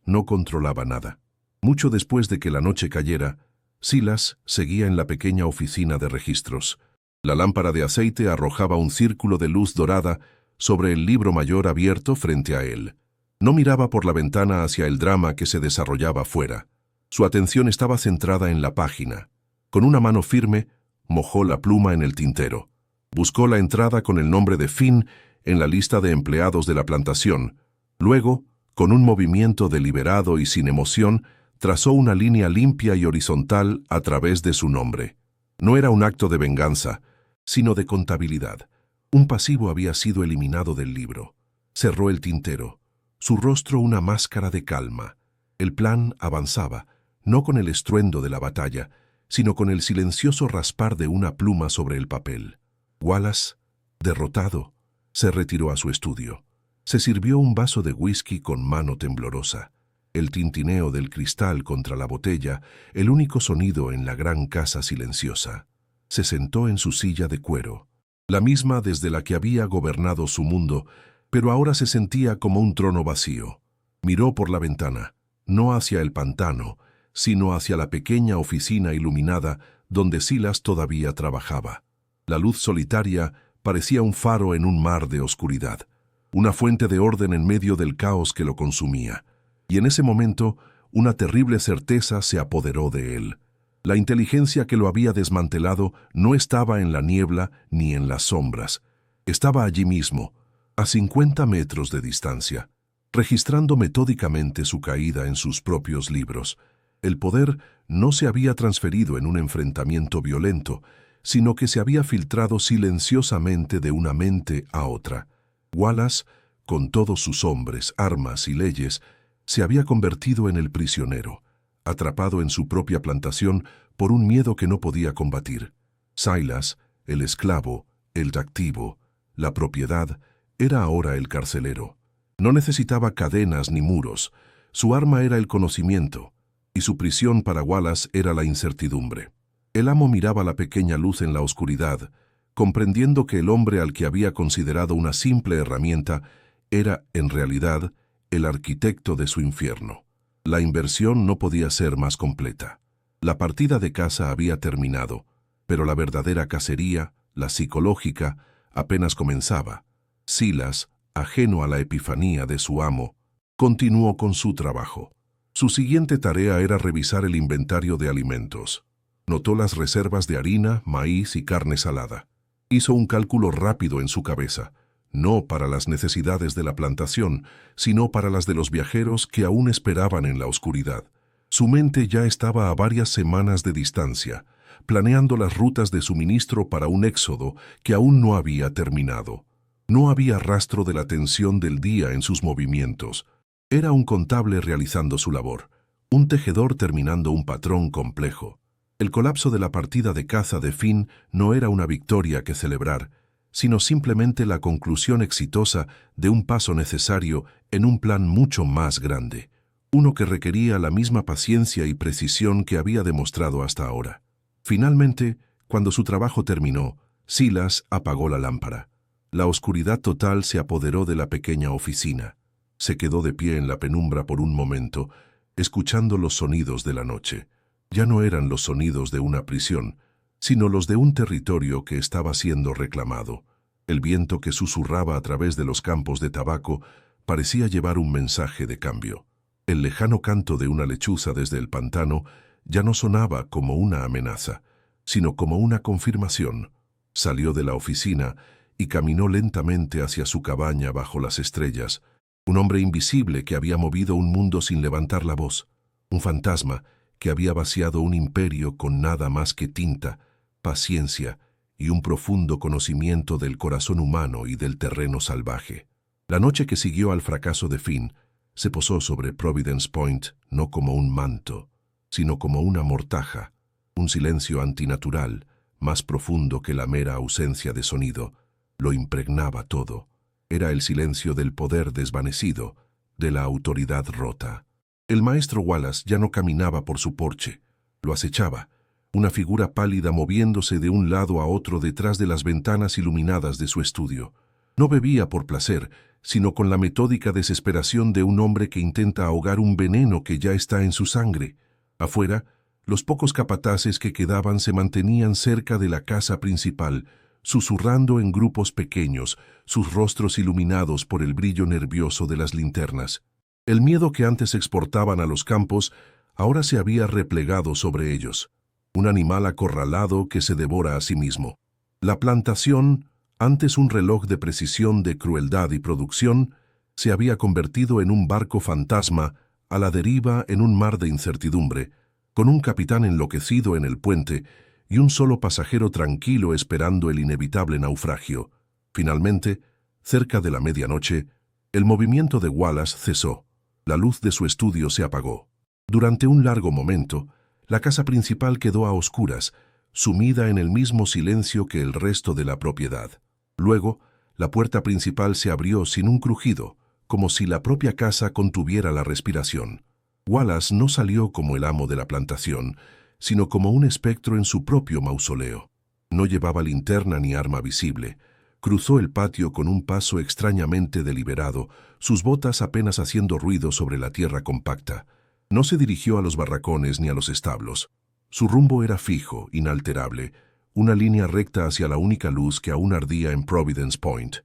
no controlaba nada. Mucho después de que la noche cayera, Silas seguía en la pequeña oficina de registros. La lámpara de aceite arrojaba un círculo de luz dorada sobre el libro mayor abierto frente a él. No miraba por la ventana hacia el drama que se desarrollaba fuera. Su atención estaba centrada en la página. Con una mano firme, mojó la pluma en el tintero. Buscó la entrada con el nombre de Finn en la lista de empleados de la plantación. Luego, con un movimiento deliberado y sin emoción, trazó una línea limpia y horizontal a través de su nombre. No era un acto de venganza, sino de contabilidad. Un pasivo había sido eliminado del libro. Cerró el tintero. Su rostro una máscara de calma. El plan avanzaba, no con el estruendo de la batalla, sino con el silencioso raspar de una pluma sobre el papel. Wallace, derrotado, se retiró a su estudio. Se sirvió un vaso de whisky con mano temblorosa. El tintineo del cristal contra la botella, el único sonido en la gran casa silenciosa. Se sentó en su silla de cuero, la misma desde la que había gobernado su mundo, pero ahora se sentía como un trono vacío. Miró por la ventana, no hacia el pantano, sino hacia la pequeña oficina iluminada donde Silas todavía trabajaba. La luz solitaria parecía un faro en un mar de oscuridad, una fuente de orden en medio del caos que lo consumía. Y en ese momento, una terrible certeza se apoderó de él. La inteligencia que lo había desmantelado no estaba en la niebla ni en las sombras. Estaba allí mismo, a 50 metros de distancia, registrando metódicamente su caída en sus propios libros. El poder no se había transferido en un enfrentamiento violento, sino que se había filtrado silenciosamente de una mente a otra. Wallace, con todos sus hombres, armas y leyes, se había convertido en el prisionero, atrapado en su propia plantación por un miedo que no podía combatir. Silas, el esclavo, el activo, la propiedad, era ahora el carcelero. No necesitaba cadenas ni muros. Su arma era el conocimiento, y su prisión para Wallace era la incertidumbre. El amo miraba la pequeña luz en la oscuridad, comprendiendo que el hombre al que había considerado una simple herramienta era, en realidad, el arquitecto de su infierno. La inversión no podía ser más completa. La partida de caza había terminado, pero la verdadera cacería, la psicológica, apenas comenzaba. Silas, ajeno a la epifanía de su amo, continuó con su trabajo. Su siguiente tarea era revisar el inventario de alimentos. Notó las reservas de harina, maíz y carne salada. Hizo un cálculo rápido en su cabeza, no para las necesidades de la plantación, sino para las de los viajeros que aún esperaban en la oscuridad. Su mente ya estaba a varias semanas de distancia, planeando las rutas de suministro para un éxodo que aún no había terminado. No había rastro de la tensión del día en sus movimientos. Era un contable realizando su labor, un tejedor terminando un patrón complejo. El colapso de la partida de caza de Finn no era una victoria que celebrar, sino simplemente la conclusión exitosa de un paso necesario en un plan mucho más grande, uno que requería la misma paciencia y precisión que había demostrado hasta ahora. Finalmente, cuando su trabajo terminó, Silas apagó la lámpara. La oscuridad total se apoderó de la pequeña oficina. Se quedó de pie en la penumbra por un momento, escuchando los sonidos de la noche. Ya no eran los sonidos de una prisión, sino los de un territorio que estaba siendo reclamado. El viento que susurraba a través de los campos de tabaco parecía llevar un mensaje de cambio. El lejano canto de una lechuza desde el pantano ya no sonaba como una amenaza, sino como una confirmación. Salió de la oficina y caminó lentamente hacia su cabaña bajo las estrellas, un hombre invisible que había movido un mundo sin levantar la voz, un fantasma que había vaciado un imperio con nada más que tinta, paciencia y un profundo conocimiento del corazón humano y del terreno salvaje. La noche que siguió al fracaso de Finn se posó sobre Providence Point no como un manto, sino como una mortaja, un silencio antinatural, más profundo que la mera ausencia de sonido. Lo impregnaba todo. Era el silencio del poder desvanecido, de la autoridad rota. El maestro Wallace ya no caminaba por su porche, lo acechaba, una figura pálida moviéndose de un lado a otro detrás de las ventanas iluminadas de su estudio. No bebía por placer, sino con la metódica desesperación de un hombre que intenta ahogar un veneno que ya está en su sangre. Afuera, Los pocos capataces que quedaban se mantenían cerca de la casa principal, susurrando en grupos pequeños, sus rostros iluminados por el brillo nervioso de las linternas. El miedo que antes exportaban a los campos ahora se había replegado sobre ellos. Un animal acorralado que se devora a sí mismo. La plantación, antes un reloj de precisión de crueldad y producción, se había convertido en un barco fantasma a la deriva en un mar de incertidumbre, con un capitán enloquecido en el puente y un solo pasajero tranquilo esperando el inevitable naufragio. Finalmente, cerca de la medianoche, el movimiento de Wallace cesó. La luz de su estudio se apagó. Durante un largo momento, la casa principal quedó a oscuras, sumida en el mismo silencio que el resto de la propiedad. Luego, la puerta principal se abrió sin un crujido, como si la propia casa contuviera la respiración. Wallace no salió como el amo de la plantación, sino como un espectro en su propio mausoleo. No llevaba linterna ni arma visible. Cruzó el patio con un paso extrañamente deliberado, sus botas apenas haciendo ruido sobre la tierra compacta. No se dirigió a los barracones ni a los establos. Su rumbo era fijo, inalterable, una línea recta hacia la única luz que aún ardía en Providence Point,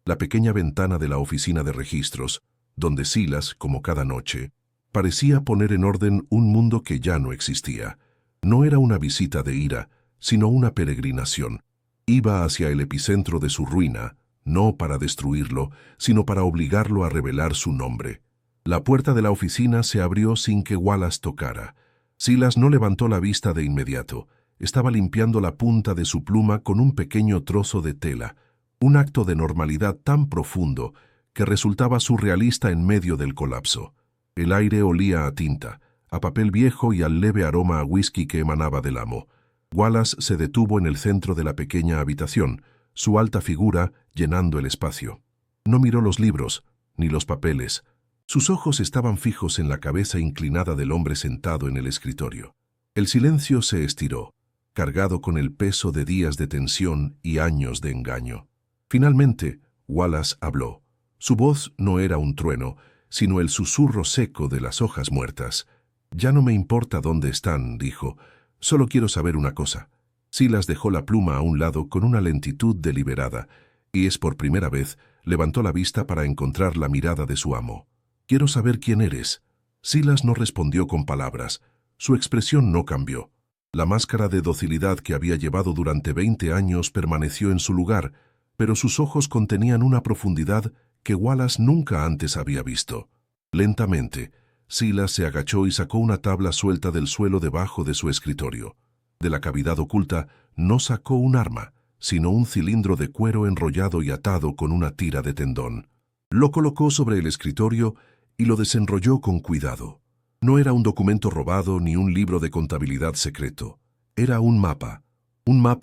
la pequeña ventana de la oficina de registros, donde Silas, como cada noche, parecía poner en orden un mundo que ya no existía. No era una visita de ira, sino una peregrinación. Iba hacia el epicentro de su ruina, no para destruirlo, sino para obligarlo a revelar su nombre. La puerta de la oficina se abrió sin que Wallace tocara. Silas no levantó la vista de inmediato. Estaba limpiando la punta de su pluma con un pequeño trozo de tela, un acto de normalidad tan profundo que resultaba surrealista en medio del colapso. El aire olía a tinta, a papel viejo y al leve aroma a whisky que emanaba del amo. Wallace se detuvo en el centro de la pequeña habitación, su alta figura llenando el espacio. No miró los libros, ni los papeles. Sus ojos estaban fijos en la cabeza inclinada del hombre sentado en el escritorio. El silencio se estiró, cargado con el peso de días de tensión y años de engaño. Finalmente, Wallace habló. Su voz no era un trueno, sino el susurro seco de las hojas muertas. «Ya no me importa dónde están», dijo. «Solo quiero saber una cosa». Silas dejó la pluma a un lado con una lentitud deliberada, y por primera vez levantó la vista para encontrar la mirada de su amo. «Quiero saber quién eres». Silas no respondió con palabras. Su expresión no cambió. La máscara de docilidad que había llevado durante 20 años permaneció en su lugar, pero sus ojos contenían una profundidad que Wallace nunca antes había visto. Lentamente, Silas se agachó y sacó una tabla suelta del suelo debajo de su escritorio. De la cavidad oculta no sacó un arma, sino un cilindro de cuero enrollado y atado con una tira de tendón. Lo colocó sobre el escritorio y lo desenrolló con cuidado. No era un documento robado ni un libro de contabilidad secreto. Era un mapa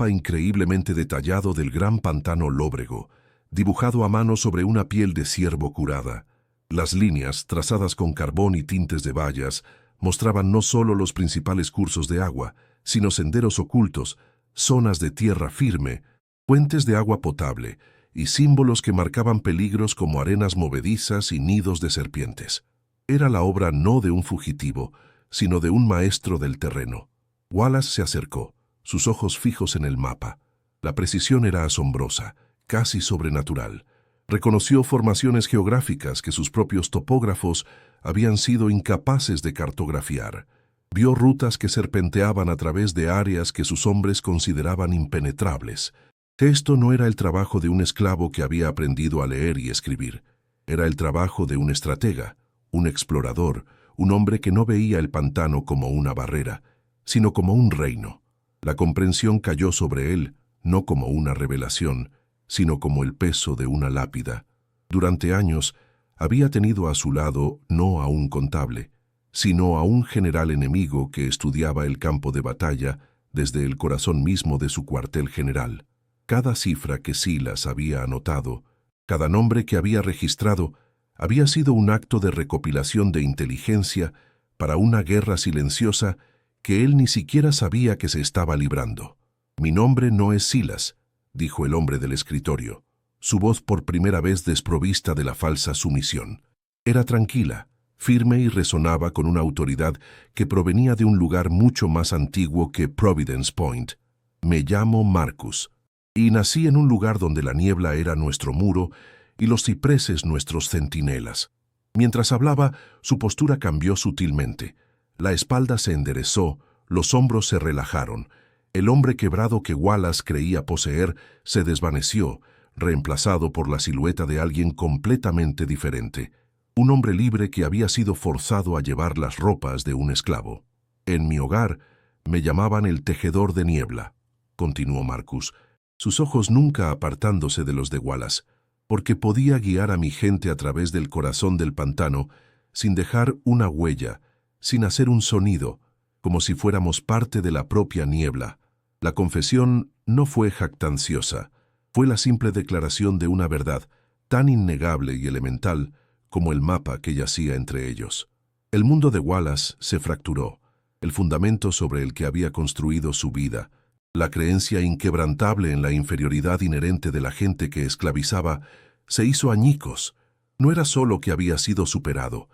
increíblemente detallado del gran pantano lóbrego, dibujado a mano sobre una piel de ciervo curada. Las líneas, trazadas con carbón y tintes de bayas, mostraban no solo los principales cursos de agua, sino senderos ocultos, zonas de tierra firme, fuentes de agua potable y símbolos que marcaban peligros como arenas movedizas y nidos de serpientes. Era la obra no de un fugitivo, sino de un maestro del terreno. Wallace se acercó, sus ojos fijos en el mapa. La precisión era asombrosa, casi sobrenatural. Reconoció formaciones geográficas que sus propios topógrafos habían sido incapaces de cartografiar. Vio rutas que serpenteaban a través de áreas que sus hombres consideraban impenetrables. Esto no era el trabajo de un esclavo que había aprendido a leer y escribir. Era el trabajo de un estratega, un explorador, un hombre que no veía el pantano como una barrera, sino como un reino. La comprensión cayó sobre él, no como una revelación, sino como el peso de una lápida. Durante años, había tenido a su lado no a un contable, sino a un general enemigo que estudiaba el campo de batalla desde el corazón mismo de su cuartel general. Cada cifra que Silas había anotado, cada nombre que había registrado, había sido un acto de recopilación de inteligencia para una guerra silenciosa que él ni siquiera sabía que se estaba librando. «Mi nombre no es Silas», dijo el hombre del escritorio, su voz por primera vez desprovista de la falsa sumisión. Era tranquila, firme y resonaba con una autoridad que provenía de un lugar mucho más antiguo que Providence Point. Me llamo Marcus, y nací en un lugar donde la niebla era nuestro muro y los cipreses nuestros centinelas. Mientras hablaba, su postura cambió sutilmente. La espalda se enderezó, los hombros se relajaron. El hombre quebrado que Wallace creía poseer se desvaneció, reemplazado por la silueta de alguien completamente diferente. Un hombre libre que había sido forzado a llevar las ropas de un esclavo. En mi hogar me llamaban el tejedor de niebla, continuó Marcus, sus ojos nunca apartándose de los de Wallace, porque podía guiar a mi gente a través del corazón del pantano sin dejar una huella, sin hacer un sonido, como si fuéramos parte de la propia niebla. La confesión no fue jactanciosa, fue la simple declaración de una verdad tan innegable y elemental como el mapa que yacía entre ellos. El mundo de Wallace se fracturó, el fundamento sobre el que había construido su vida, la creencia inquebrantable en la inferioridad inherente de la gente que esclavizaba, se hizo añicos. No era solo que había sido superado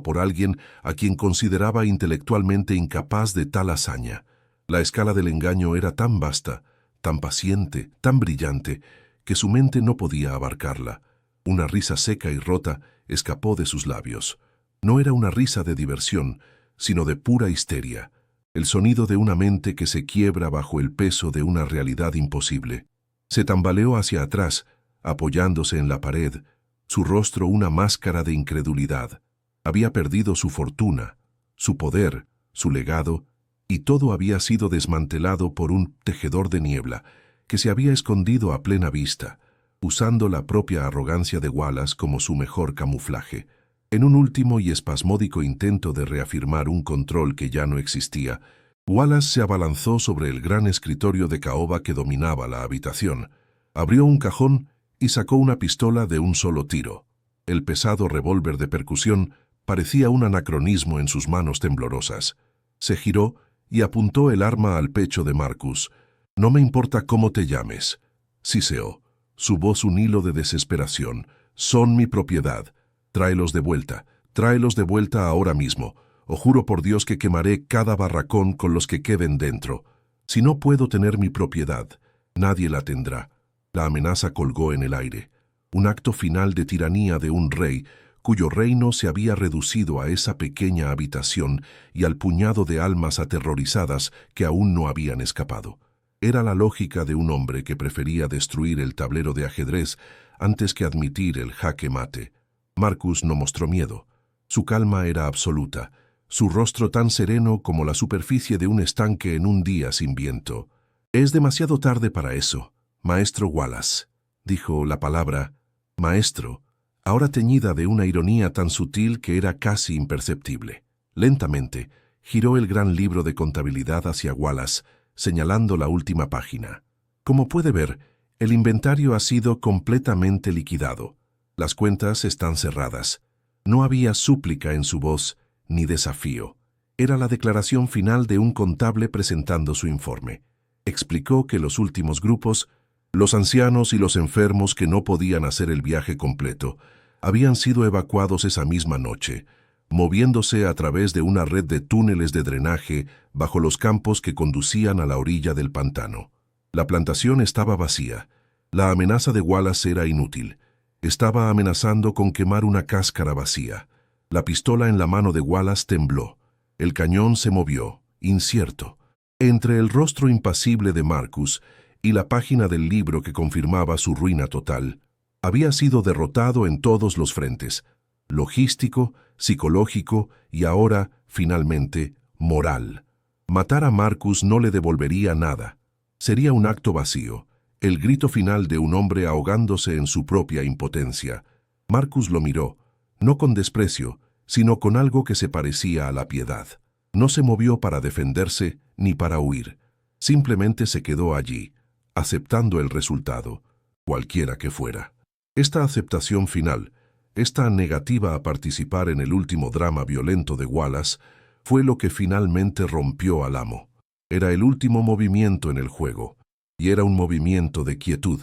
por alguien a quien consideraba intelectualmente incapaz de tal hazaña. La escala del engaño era tan vasta, tan paciente, tan brillante, que su mente no podía abarcarla. Una risa seca y rota escapó de sus labios. No era una risa de diversión, sino de pura histeria, el sonido de una mente que se quiebra bajo el peso de una realidad imposible. Se tambaleó hacia atrás, apoyándose en la pared, su rostro una máscara de incredulidad. Había perdido su fortuna, su poder, su legado, y todo había sido desmantelado por un tejedor de niebla que se había escondido a plena vista, usando la propia arrogancia de Wallace como su mejor camuflaje. En un último y espasmódico intento de reafirmar un control que ya no existía, Wallace se abalanzó sobre el gran escritorio de caoba que dominaba la habitación, abrió un cajón y sacó una pistola de un solo tiro. El pesado revólver de percusión parecía un anacronismo en sus manos temblorosas. Se giró y apuntó el arma al pecho de Marcus. «No me importa cómo te llames», siseó, su voz un hilo de desesperación. «Son mi propiedad. Tráelos de vuelta ahora mismo, o juro por Dios que quemaré cada barracón con los que queden dentro. Si no puedo tener mi propiedad, nadie la tendrá». La amenaza colgó en el aire, un acto final de tiranía de un rey cuyo reino se había reducido a esa pequeña habitación y al puñado de almas aterrorizadas que aún no habían escapado. Era la lógica de un hombre que prefería destruir el tablero de ajedrez antes que admitir el jaque mate. Marcus no mostró miedo. Su calma era absoluta, su rostro tan sereno como la superficie de un estanque en un día sin viento. «Es demasiado tarde para eso, maestro Wallace», dijo la palabra «maestro», ahora teñida de una ironía tan sutil que era casi imperceptible. Lentamente, giró el gran libro de contabilidad hacia Wallace, señalando la última página. «Como puede ver, el inventario ha sido completamente liquidado. Las cuentas están cerradas». No había súplica en su voz, ni desafío. Era la declaración final de un contable presentando su informe. Explicó que los últimos grupos, los ancianos y los enfermos que no podían hacer el viaje completo, habían sido evacuados esa misma noche, moviéndose a través de una red de túneles de drenaje bajo los campos que conducían a la orilla del pantano. La plantación estaba vacía. La amenaza de Wallace era inútil. Estaba amenazando con quemar una cáscara vacía. La pistola en la mano de Wallace tembló. El cañón se movió, incierto. Entre el rostro impasible de Marcus y la página del libro que confirmaba su ruina total, había sido derrotado en todos los frentes: logístico, psicológico y ahora, finalmente, moral. Matar a Marcus no le devolvería nada. Sería un acto vacío, el grito final de un hombre ahogándose en su propia impotencia. Marcus lo miró, no con desprecio, sino con algo que se parecía a la piedad. No se movió para defenderse ni para huir. Simplemente se quedó allí, aceptando el resultado, cualquiera que fuera. Esta aceptación final, esta negativa a participar en el último drama violento de Wallace, fue lo que finalmente rompió al amo. Era el último movimiento en el juego, y era un movimiento de quietud.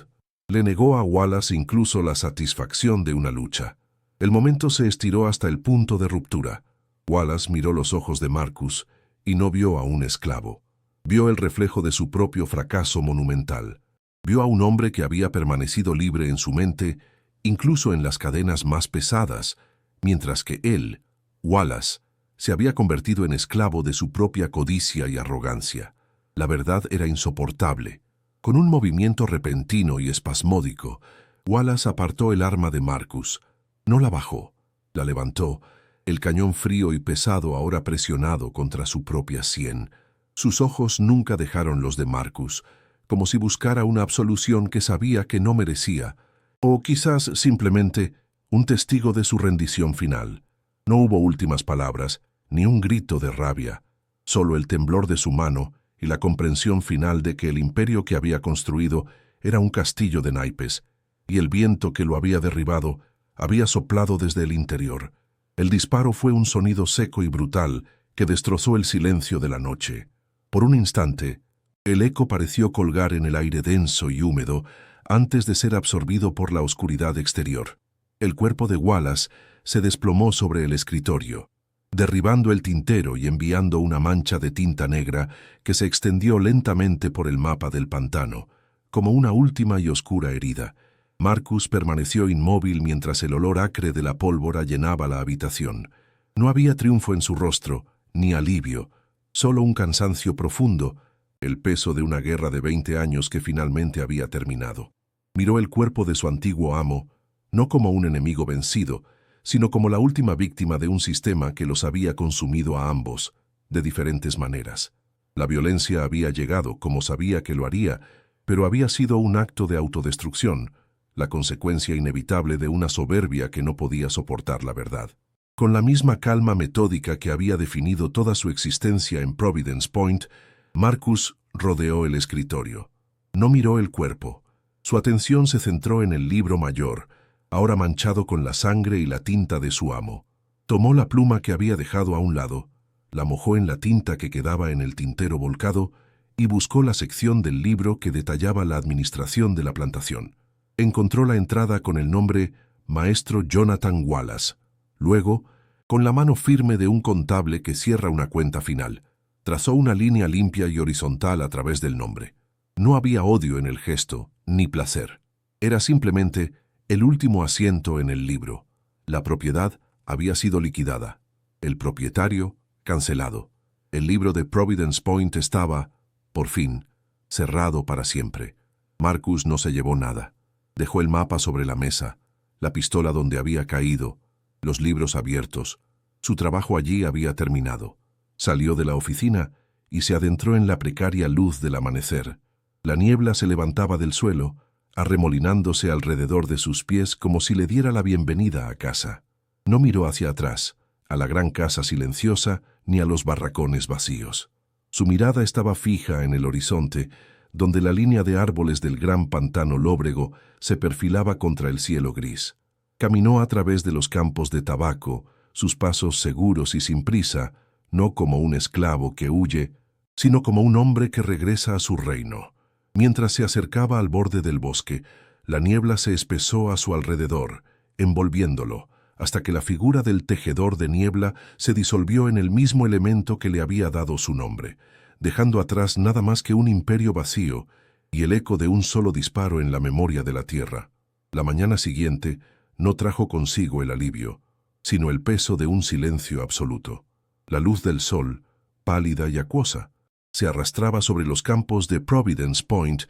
Le negó a Wallace incluso la satisfacción de una lucha. El momento se estiró hasta el punto de ruptura. Wallace miró los ojos de Marcus y no vio a un esclavo. Vio el reflejo de su propio fracaso monumental. Vio a un hombre que había permanecido libre en su mente, incluso en las cadenas más pesadas, mientras que él, Wallace, se había convertido en esclavo de su propia codicia y arrogancia. La verdad era insoportable. Con un movimiento repentino y espasmódico, Wallace apartó el arma de Marcus. No la bajó, la levantó, el cañón frío y pesado ahora presionado contra su propia sien. Sus ojos nunca dejaron los de Marcus, como si buscara una absolución que sabía que no merecía, o quizás simplemente un testigo de su rendición final. No hubo últimas palabras, ni un grito de rabia, solo el temblor de su mano y la comprensión final de que el imperio que había construido era un castillo de naipes, y el viento que lo había derribado había soplado desde el interior. El disparo fue un sonido seco y brutal que destrozó el silencio de la noche. Por un instante, el eco pareció colgar en el aire denso y húmedo antes de ser absorbido por la oscuridad exterior. El cuerpo de Wallace se desplomó sobre el escritorio, derribando el tintero y enviando una mancha de tinta negra que se extendió lentamente por el mapa del pantano, como una última y oscura herida. Marcus permaneció inmóvil mientras el olor acre de la pólvora llenaba la habitación. No había triunfo en su rostro, ni alivio, solo un cansancio profundo, el peso de una guerra de 20 años que finalmente había terminado. Miró el cuerpo de su antiguo amo, no como un enemigo vencido, sino como la última víctima de un sistema que los había consumido a ambos, de diferentes maneras. La violencia había llegado, como sabía que lo haría, pero había sido un acto de autodestrucción, la consecuencia inevitable de una soberbia que no podía soportar la verdad. Con la misma calma metódica que había definido toda su existencia en Providence Point, Marcus rodeó el escritorio. No miró el cuerpo. Su atención se centró en el libro mayor, ahora manchado con la sangre y la tinta de su amo. Tomó la pluma que había dejado a un lado, la mojó en la tinta que quedaba en el tintero volcado y buscó la sección del libro que detallaba la administración de la plantación. Encontró la entrada con el nombre Maestro Jonathan Wallace. Luego, con la mano firme de un contable que cierra una cuenta final, trazó una línea limpia y horizontal a través del nombre. No había odio en el gesto, ni placer. Era simplemente el último asiento en el libro. La propiedad había sido liquidada. El propietario, cancelado. El libro de Providence Point estaba, por fin, cerrado para siempre. Marcus no se llevó nada. Dejó el mapa sobre la mesa, la pistola donde había caído, los libros abiertos. Su trabajo allí había terminado. Salió de la oficina y se adentró en la precaria luz del amanecer. La niebla se levantaba del suelo, arremolinándose alrededor de sus pies como si le diera la bienvenida a casa. No miró hacia atrás, a la gran casa silenciosa, ni a los barracones vacíos. Su mirada estaba fija en el horizonte, donde la línea de árboles del gran pantano lóbrego se perfilaba contra el cielo gris. Caminó a través de los campos de tabaco, sus pasos seguros y sin prisa, no como un esclavo que huye, sino como un hombre que regresa a su reino. Mientras se acercaba al borde del bosque, la niebla se espesó a su alrededor, envolviéndolo, hasta que la figura del tejedor de niebla se disolvió en el mismo elemento que le había dado su nombre, dejando atrás nada más que un imperio vacío y el eco de un solo disparo en la memoria de la tierra. La mañana siguiente no trajo consigo el alivio, sino el peso de un silencio absoluto. La luz del sol, pálida y acuosa, se arrastraba sobre los campos de Providence Point,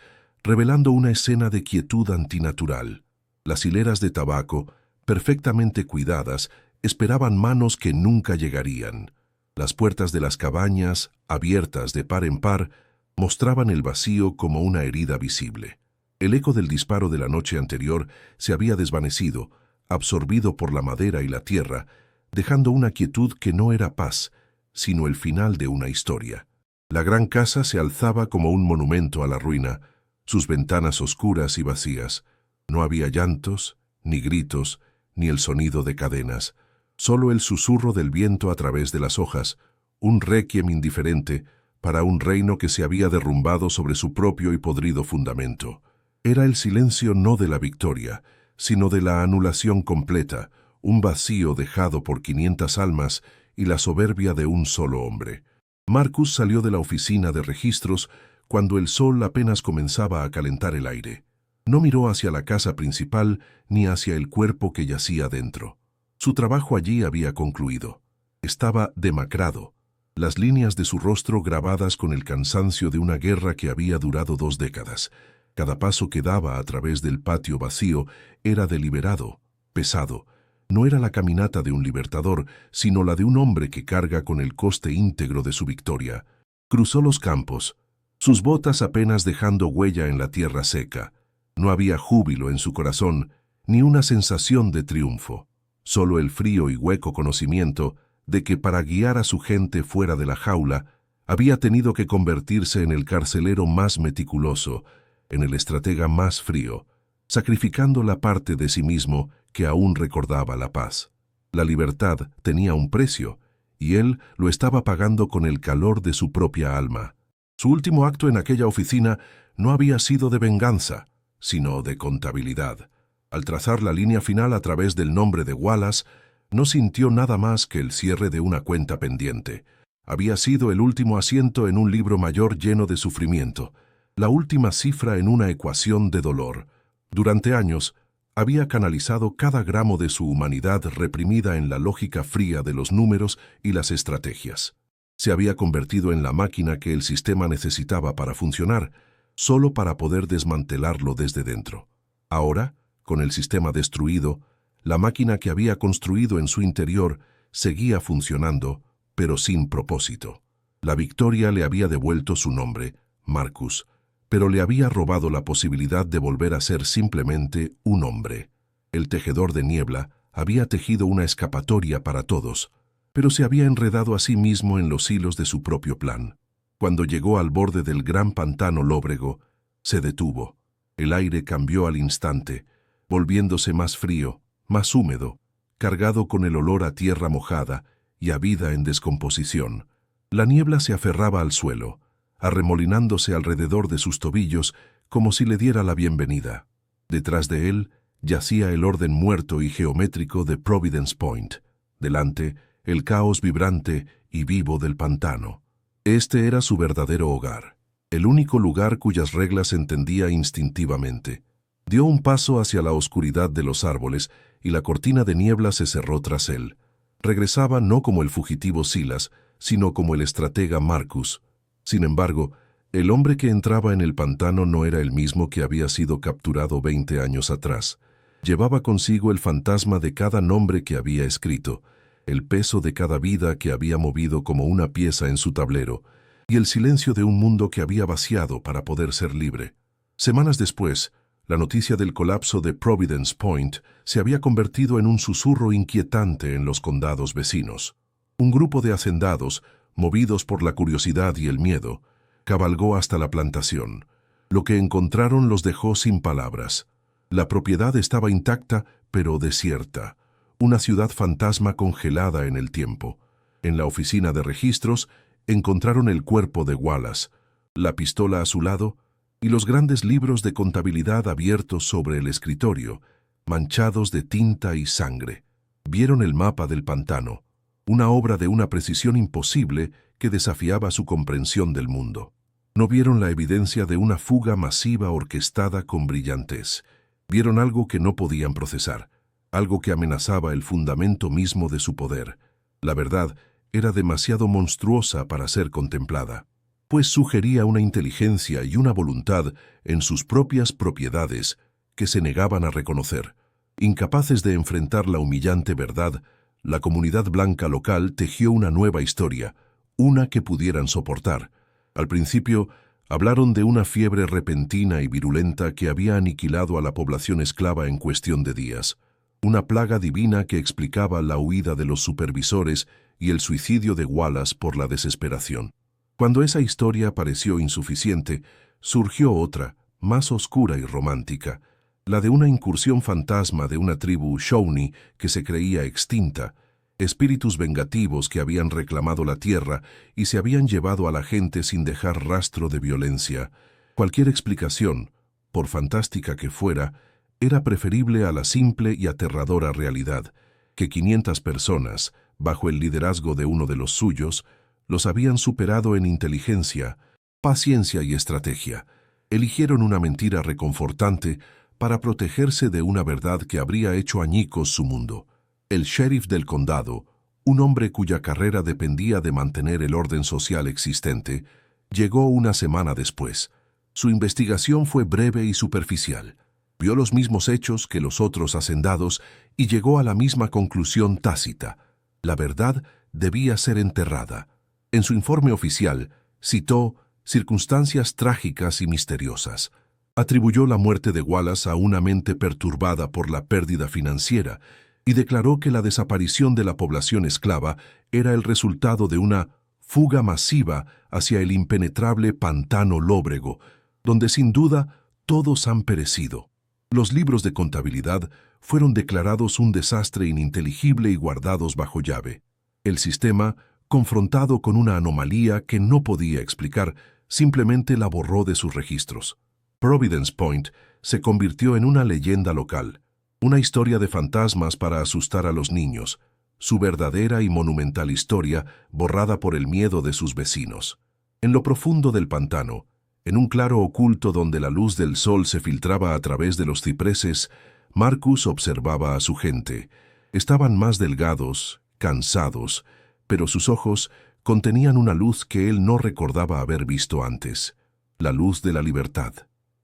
revelando una escena de quietud antinatural. Las hileras de tabaco, perfectamente cuidadas, esperaban manos que nunca llegarían. Las puertas de las cabañas, abiertas de par en par, mostraban el vacío como una herida visible. El eco del disparo de la noche anterior se había desvanecido, absorbido por la madera y la tierra, dejando una quietud que no era paz, sino el final de una historia. La gran casa se alzaba como un monumento a la ruina, sus ventanas oscuras y vacías. No había llantos, ni gritos, ni el sonido de cadenas, solo el susurro del viento a través de las hojas, un requiem indiferente para un reino que se había derrumbado sobre su propio y podrido fundamento. Era el silencio no de la victoria, sino de la anulación completa, un vacío dejado por 500 almas y la soberbia de un solo hombre. Marcus salió de la oficina de registros cuando el sol apenas comenzaba a calentar el aire. No miró hacia la casa principal ni hacia el cuerpo que yacía dentro. Su trabajo allí había concluido. Estaba demacrado, las líneas de su rostro grabadas con el cansancio de una guerra que había durado 2 décadas. Cada paso que daba a través del patio vacío era deliberado, pesado. No era la caminata de un libertador, sino la de un hombre que carga con el coste íntegro de su victoria. Cruzó los campos, sus botas apenas dejando huella en la tierra seca. No había júbilo en su corazón, ni una sensación de triunfo. Solo el frío y hueco conocimiento de que para guiar a su gente fuera de la jaula, había tenido que convertirse en el carcelero más meticuloso, en el estratega más frío, sacrificando la parte de sí mismo que aún recordaba la paz. La libertad tenía un precio, y él lo estaba pagando con el calor de su propia alma. Su último acto en aquella oficina no había sido de venganza, sino de contabilidad. Al trazar la línea final a través del nombre de Wallace, no sintió nada más que el cierre de una cuenta pendiente. Había sido el último asiento en un libro mayor lleno de sufrimiento, la última cifra en una ecuación de dolor. Durante años, había canalizado cada gramo de su humanidad reprimida en la lógica fría de los números y las estrategias. Se había convertido en la máquina que el sistema necesitaba para funcionar, solo para poder desmantelarlo desde dentro. Ahora, con el sistema destruido, la máquina que había construido en su interior seguía funcionando, pero sin propósito. La victoria le había devuelto su nombre, Marcus, pero le había robado la posibilidad de volver a ser simplemente un hombre. El tejedor de niebla había tejido una escapatoria para todos, pero se había enredado a sí mismo en los hilos de su propio plan. Cuando llegó al borde del gran pantano lóbrego, se detuvo. El aire cambió al instante, volviéndose más frío, más húmedo, cargado con el olor a tierra mojada y a vida en descomposición. La niebla se aferraba al suelo, arremolinándose alrededor de sus tobillos como si le diera la bienvenida. Detrás de él yacía el orden muerto y geométrico de Providence Point. Delante, el caos vibrante y vivo del pantano. Este era su verdadero hogar, el único lugar cuyas reglas entendía instintivamente. Dio un paso hacia la oscuridad de los árboles y la cortina de niebla se cerró tras él. Regresaba no como el fugitivo Silas, sino como el estratega Marcus. Sin embargo, el hombre que entraba en el pantano no era el mismo que había sido capturado 20 años atrás. Llevaba consigo el fantasma de cada nombre que había escrito, el peso de cada vida que había movido como una pieza en su tablero, y el silencio de un mundo que había vaciado para poder ser libre. Semanas después, la noticia del colapso de Providence Point se había convertido en un susurro inquietante en los condados vecinos. Un grupo de hacendados, movidos por la curiosidad y el miedo, cabalgó hasta la plantación. Lo que encontraron los dejó sin palabras. La propiedad estaba intacta, pero desierta. Una ciudad fantasma congelada en el tiempo. En la oficina de registros encontraron el cuerpo de Wallace, la pistola a su lado y los grandes libros de contabilidad abiertos sobre el escritorio, manchados de tinta y sangre. Vieron el mapa del pantano, una obra de una precisión imposible que desafiaba su comprensión del mundo. No vieron la evidencia de una fuga masiva orquestada con brillantez. Vieron algo que no podían procesar, algo que amenazaba el fundamento mismo de su poder. La verdad era demasiado monstruosa para ser contemplada, pues sugería una inteligencia y una voluntad en sus propias propiedades que se negaban a reconocer. Incapaces de enfrentar la humillante verdad, la comunidad blanca local tejió una nueva historia, una que pudieran soportar. Al principio, hablaron de una fiebre repentina y virulenta que había aniquilado a la población esclava en cuestión de días. Una plaga divina que explicaba la huida de los supervisores y el suicidio de Wallace por la desesperación. Cuando esa historia pareció insuficiente, surgió otra, más oscura y romántica, la de una incursión fantasma de una tribu Shawnee que se creía extinta, espíritus vengativos que habían reclamado la tierra y se habían llevado a la gente sin dejar rastro de violencia. Cualquier explicación, por fantástica que fuera, era preferible a la simple y aterradora realidad. que 500 personas, bajo el liderazgo de uno de los suyos, los habían superado en inteligencia, paciencia y estrategia. Eligieron una mentira reconfortante para protegerse de una verdad que habría hecho añicos su mundo. El sheriff del condado, un hombre cuya carrera dependía de mantener el orden social existente, llegó una semana después. Su investigación fue breve y superficial. Vio los mismos hechos que los otros hacendados y llegó a la misma conclusión tácita. La verdad debía ser enterrada. En su informe oficial, citó circunstancias trágicas y misteriosas. Atribuyó la muerte de Wallace a una mente perturbada por la pérdida financiera y declaró que la desaparición de la población esclava era el resultado de una fuga masiva hacia el impenetrable pantano lóbrego, donde sin duda todos han perecido. Los libros de contabilidad fueron declarados un desastre ininteligible y guardados bajo llave. El sistema, confrontado con una anomalía que no podía explicar, simplemente la borró de sus registros. Providence Point se convirtió en una leyenda local, una historia de fantasmas para asustar a los niños, su verdadera y monumental historia borrada por el miedo de sus vecinos. En lo profundo del pantano, en un claro oculto donde la luz del sol se filtraba a través de los cipreses, Marcus observaba a su gente. Estaban más delgados, cansados, pero sus ojos contenían una luz que él no recordaba haber visto antes, la luz de la libertad.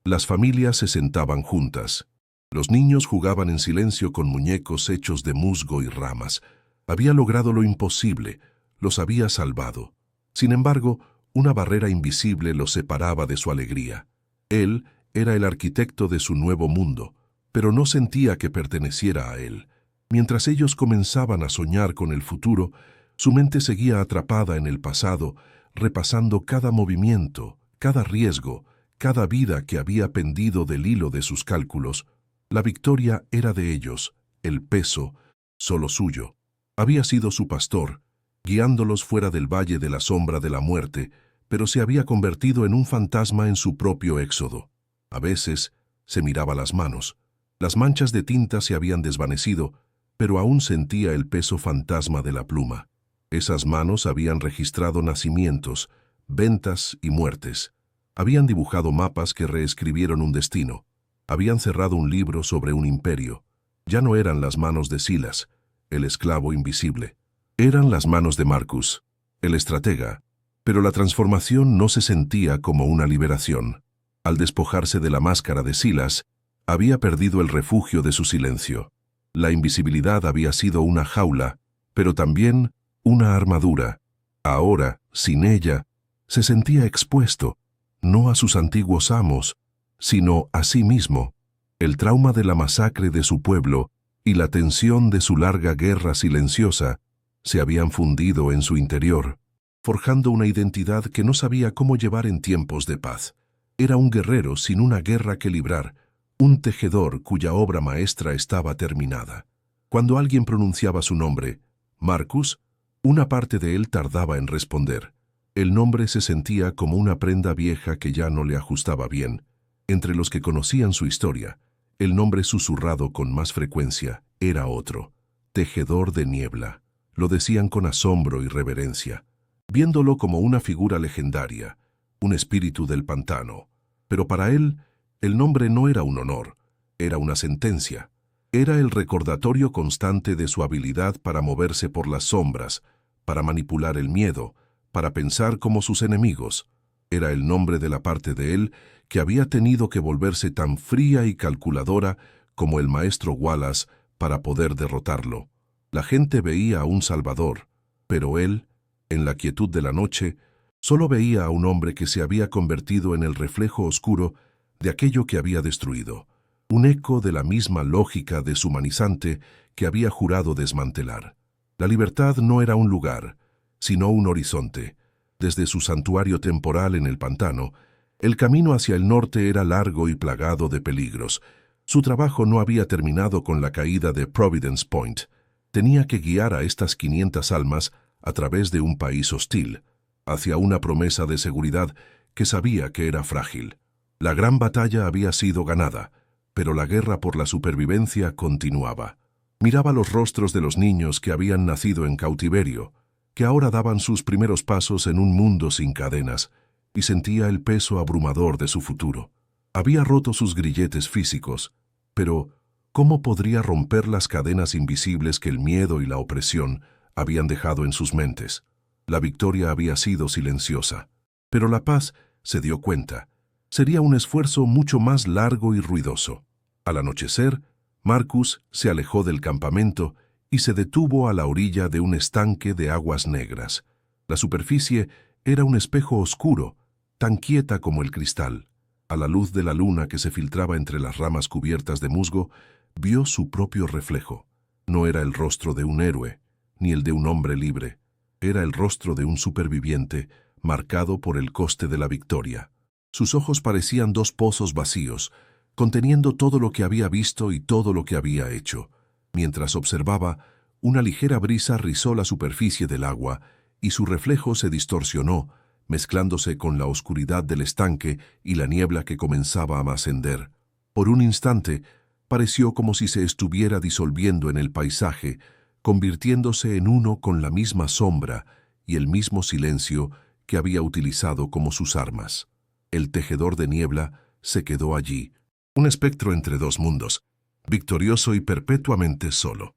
Las familias se sentaban juntas. Los niños jugaban en silencio con muñecos hechos de musgo y ramas. Había logrado lo imposible, los había salvado. Sin embargo, una barrera invisible los separaba de su alegría. Él era el arquitecto de su nuevo mundo, pero no sentía que perteneciera a él. Mientras ellos comenzaban a soñar con el futuro, su mente seguía atrapada en el pasado, repasando cada movimiento, cada riesgo, cada vida que había pendido del hilo de sus cálculos. La victoria era de ellos, el peso, solo suyo. Había sido su pastor, guiándolos fuera del valle de la sombra de la muerte, pero se había convertido en un fantasma en su propio éxodo. A veces se miraba las manos. Las manchas de tinta se habían desvanecido, pero aún sentía el peso fantasma de la pluma. Esas manos habían registrado nacimientos, ventas y muertes. Habían dibujado mapas que reescribieron un destino. Habían cerrado un libro sobre un imperio. Ya no eran las manos de Silas, el esclavo invisible. Eran las manos de Marcus, el estratega. Pero la transformación no se sentía como una liberación. Al despojarse de la máscara de Silas, había perdido el refugio de su silencio. La invisibilidad había sido una jaula, pero también una armadura. Ahora, sin ella, se sentía expuesto, no a sus antiguos amos, sino a sí mismo. El trauma de la masacre de su pueblo y la tensión de su larga guerra silenciosa se habían fundido en su interior, forjando una identidad que no sabía cómo llevar en tiempos de paz. Era un guerrero sin una guerra que librar, un tejedor cuya obra maestra estaba terminada. Cuando alguien pronunciaba su nombre, Marcus, una parte de él tardaba en responder. El nombre se sentía como una prenda vieja que ya no le ajustaba bien. Entre los que conocían su historia, el nombre susurrado con más frecuencia era otro, Tejedor de Niebla. Lo decían con asombro y reverencia, viéndolo como una figura legendaria, un espíritu del pantano. Pero para él, el nombre no era un honor, era una sentencia. Era el recordatorio constante de su habilidad para moverse por las sombras, para manipular el miedo, para pensar como sus enemigos. Era el nombre de la parte de él que había tenido que volverse tan fría y calculadora como el maestro Wallace para poder derrotarlo. La gente veía a un salvador, pero él, en la quietud de la noche, solo veía a un hombre que se había convertido en el reflejo oscuro de aquello que había destruido, un eco de la misma lógica deshumanizante que había jurado desmantelar. La libertad no era un lugar, sino un horizonte. Desde su santuario temporal en el pantano, el camino hacia el norte era largo y plagado de peligros. Su trabajo no había terminado con la caída de Providence Point. Tenía que guiar a estas 500 almas a través de un país hostil, hacia una promesa de seguridad que sabía que era frágil. La gran batalla había sido ganada, pero la guerra por la supervivencia continuaba. Miraba los rostros de los niños que habían nacido en cautiverio, que ahora daban sus primeros pasos en un mundo sin cadenas, y sentía el peso abrumador de su futuro. Había roto sus grilletes físicos, pero ¿cómo podría romper las cadenas invisibles que el miedo y la opresión habían dejado en sus mentes? La victoria había sido silenciosa, pero la paz, se dio cuenta, sería un esfuerzo mucho más largo y ruidoso. Al anochecer, Marcus se alejó del campamento y se detuvo a la orilla de un estanque de aguas negras. La superficie era un espejo oscuro, tan quieta como el cristal. A la luz de la luna que se filtraba entre las ramas cubiertas de musgo, vio su propio reflejo. No era el rostro de un héroe, ni el de un hombre libre. Era el rostro de un superviviente, marcado por el coste de la victoria. Sus ojos parecían dos pozos vacíos, conteniendo todo lo que había visto y todo lo que había hecho. Mientras observaba, una ligera brisa rizó la superficie del agua y su reflejo se distorsionó, mezclándose con la oscuridad del estanque y la niebla que comenzaba a ascender. Por un instante, pareció como si se estuviera disolviendo en el paisaje, convirtiéndose en uno con la misma sombra y el mismo silencio que había utilizado como sus armas. El tejedor de niebla se quedó allí, un espectro entre dos mundos, victorioso y perpetuamente solo.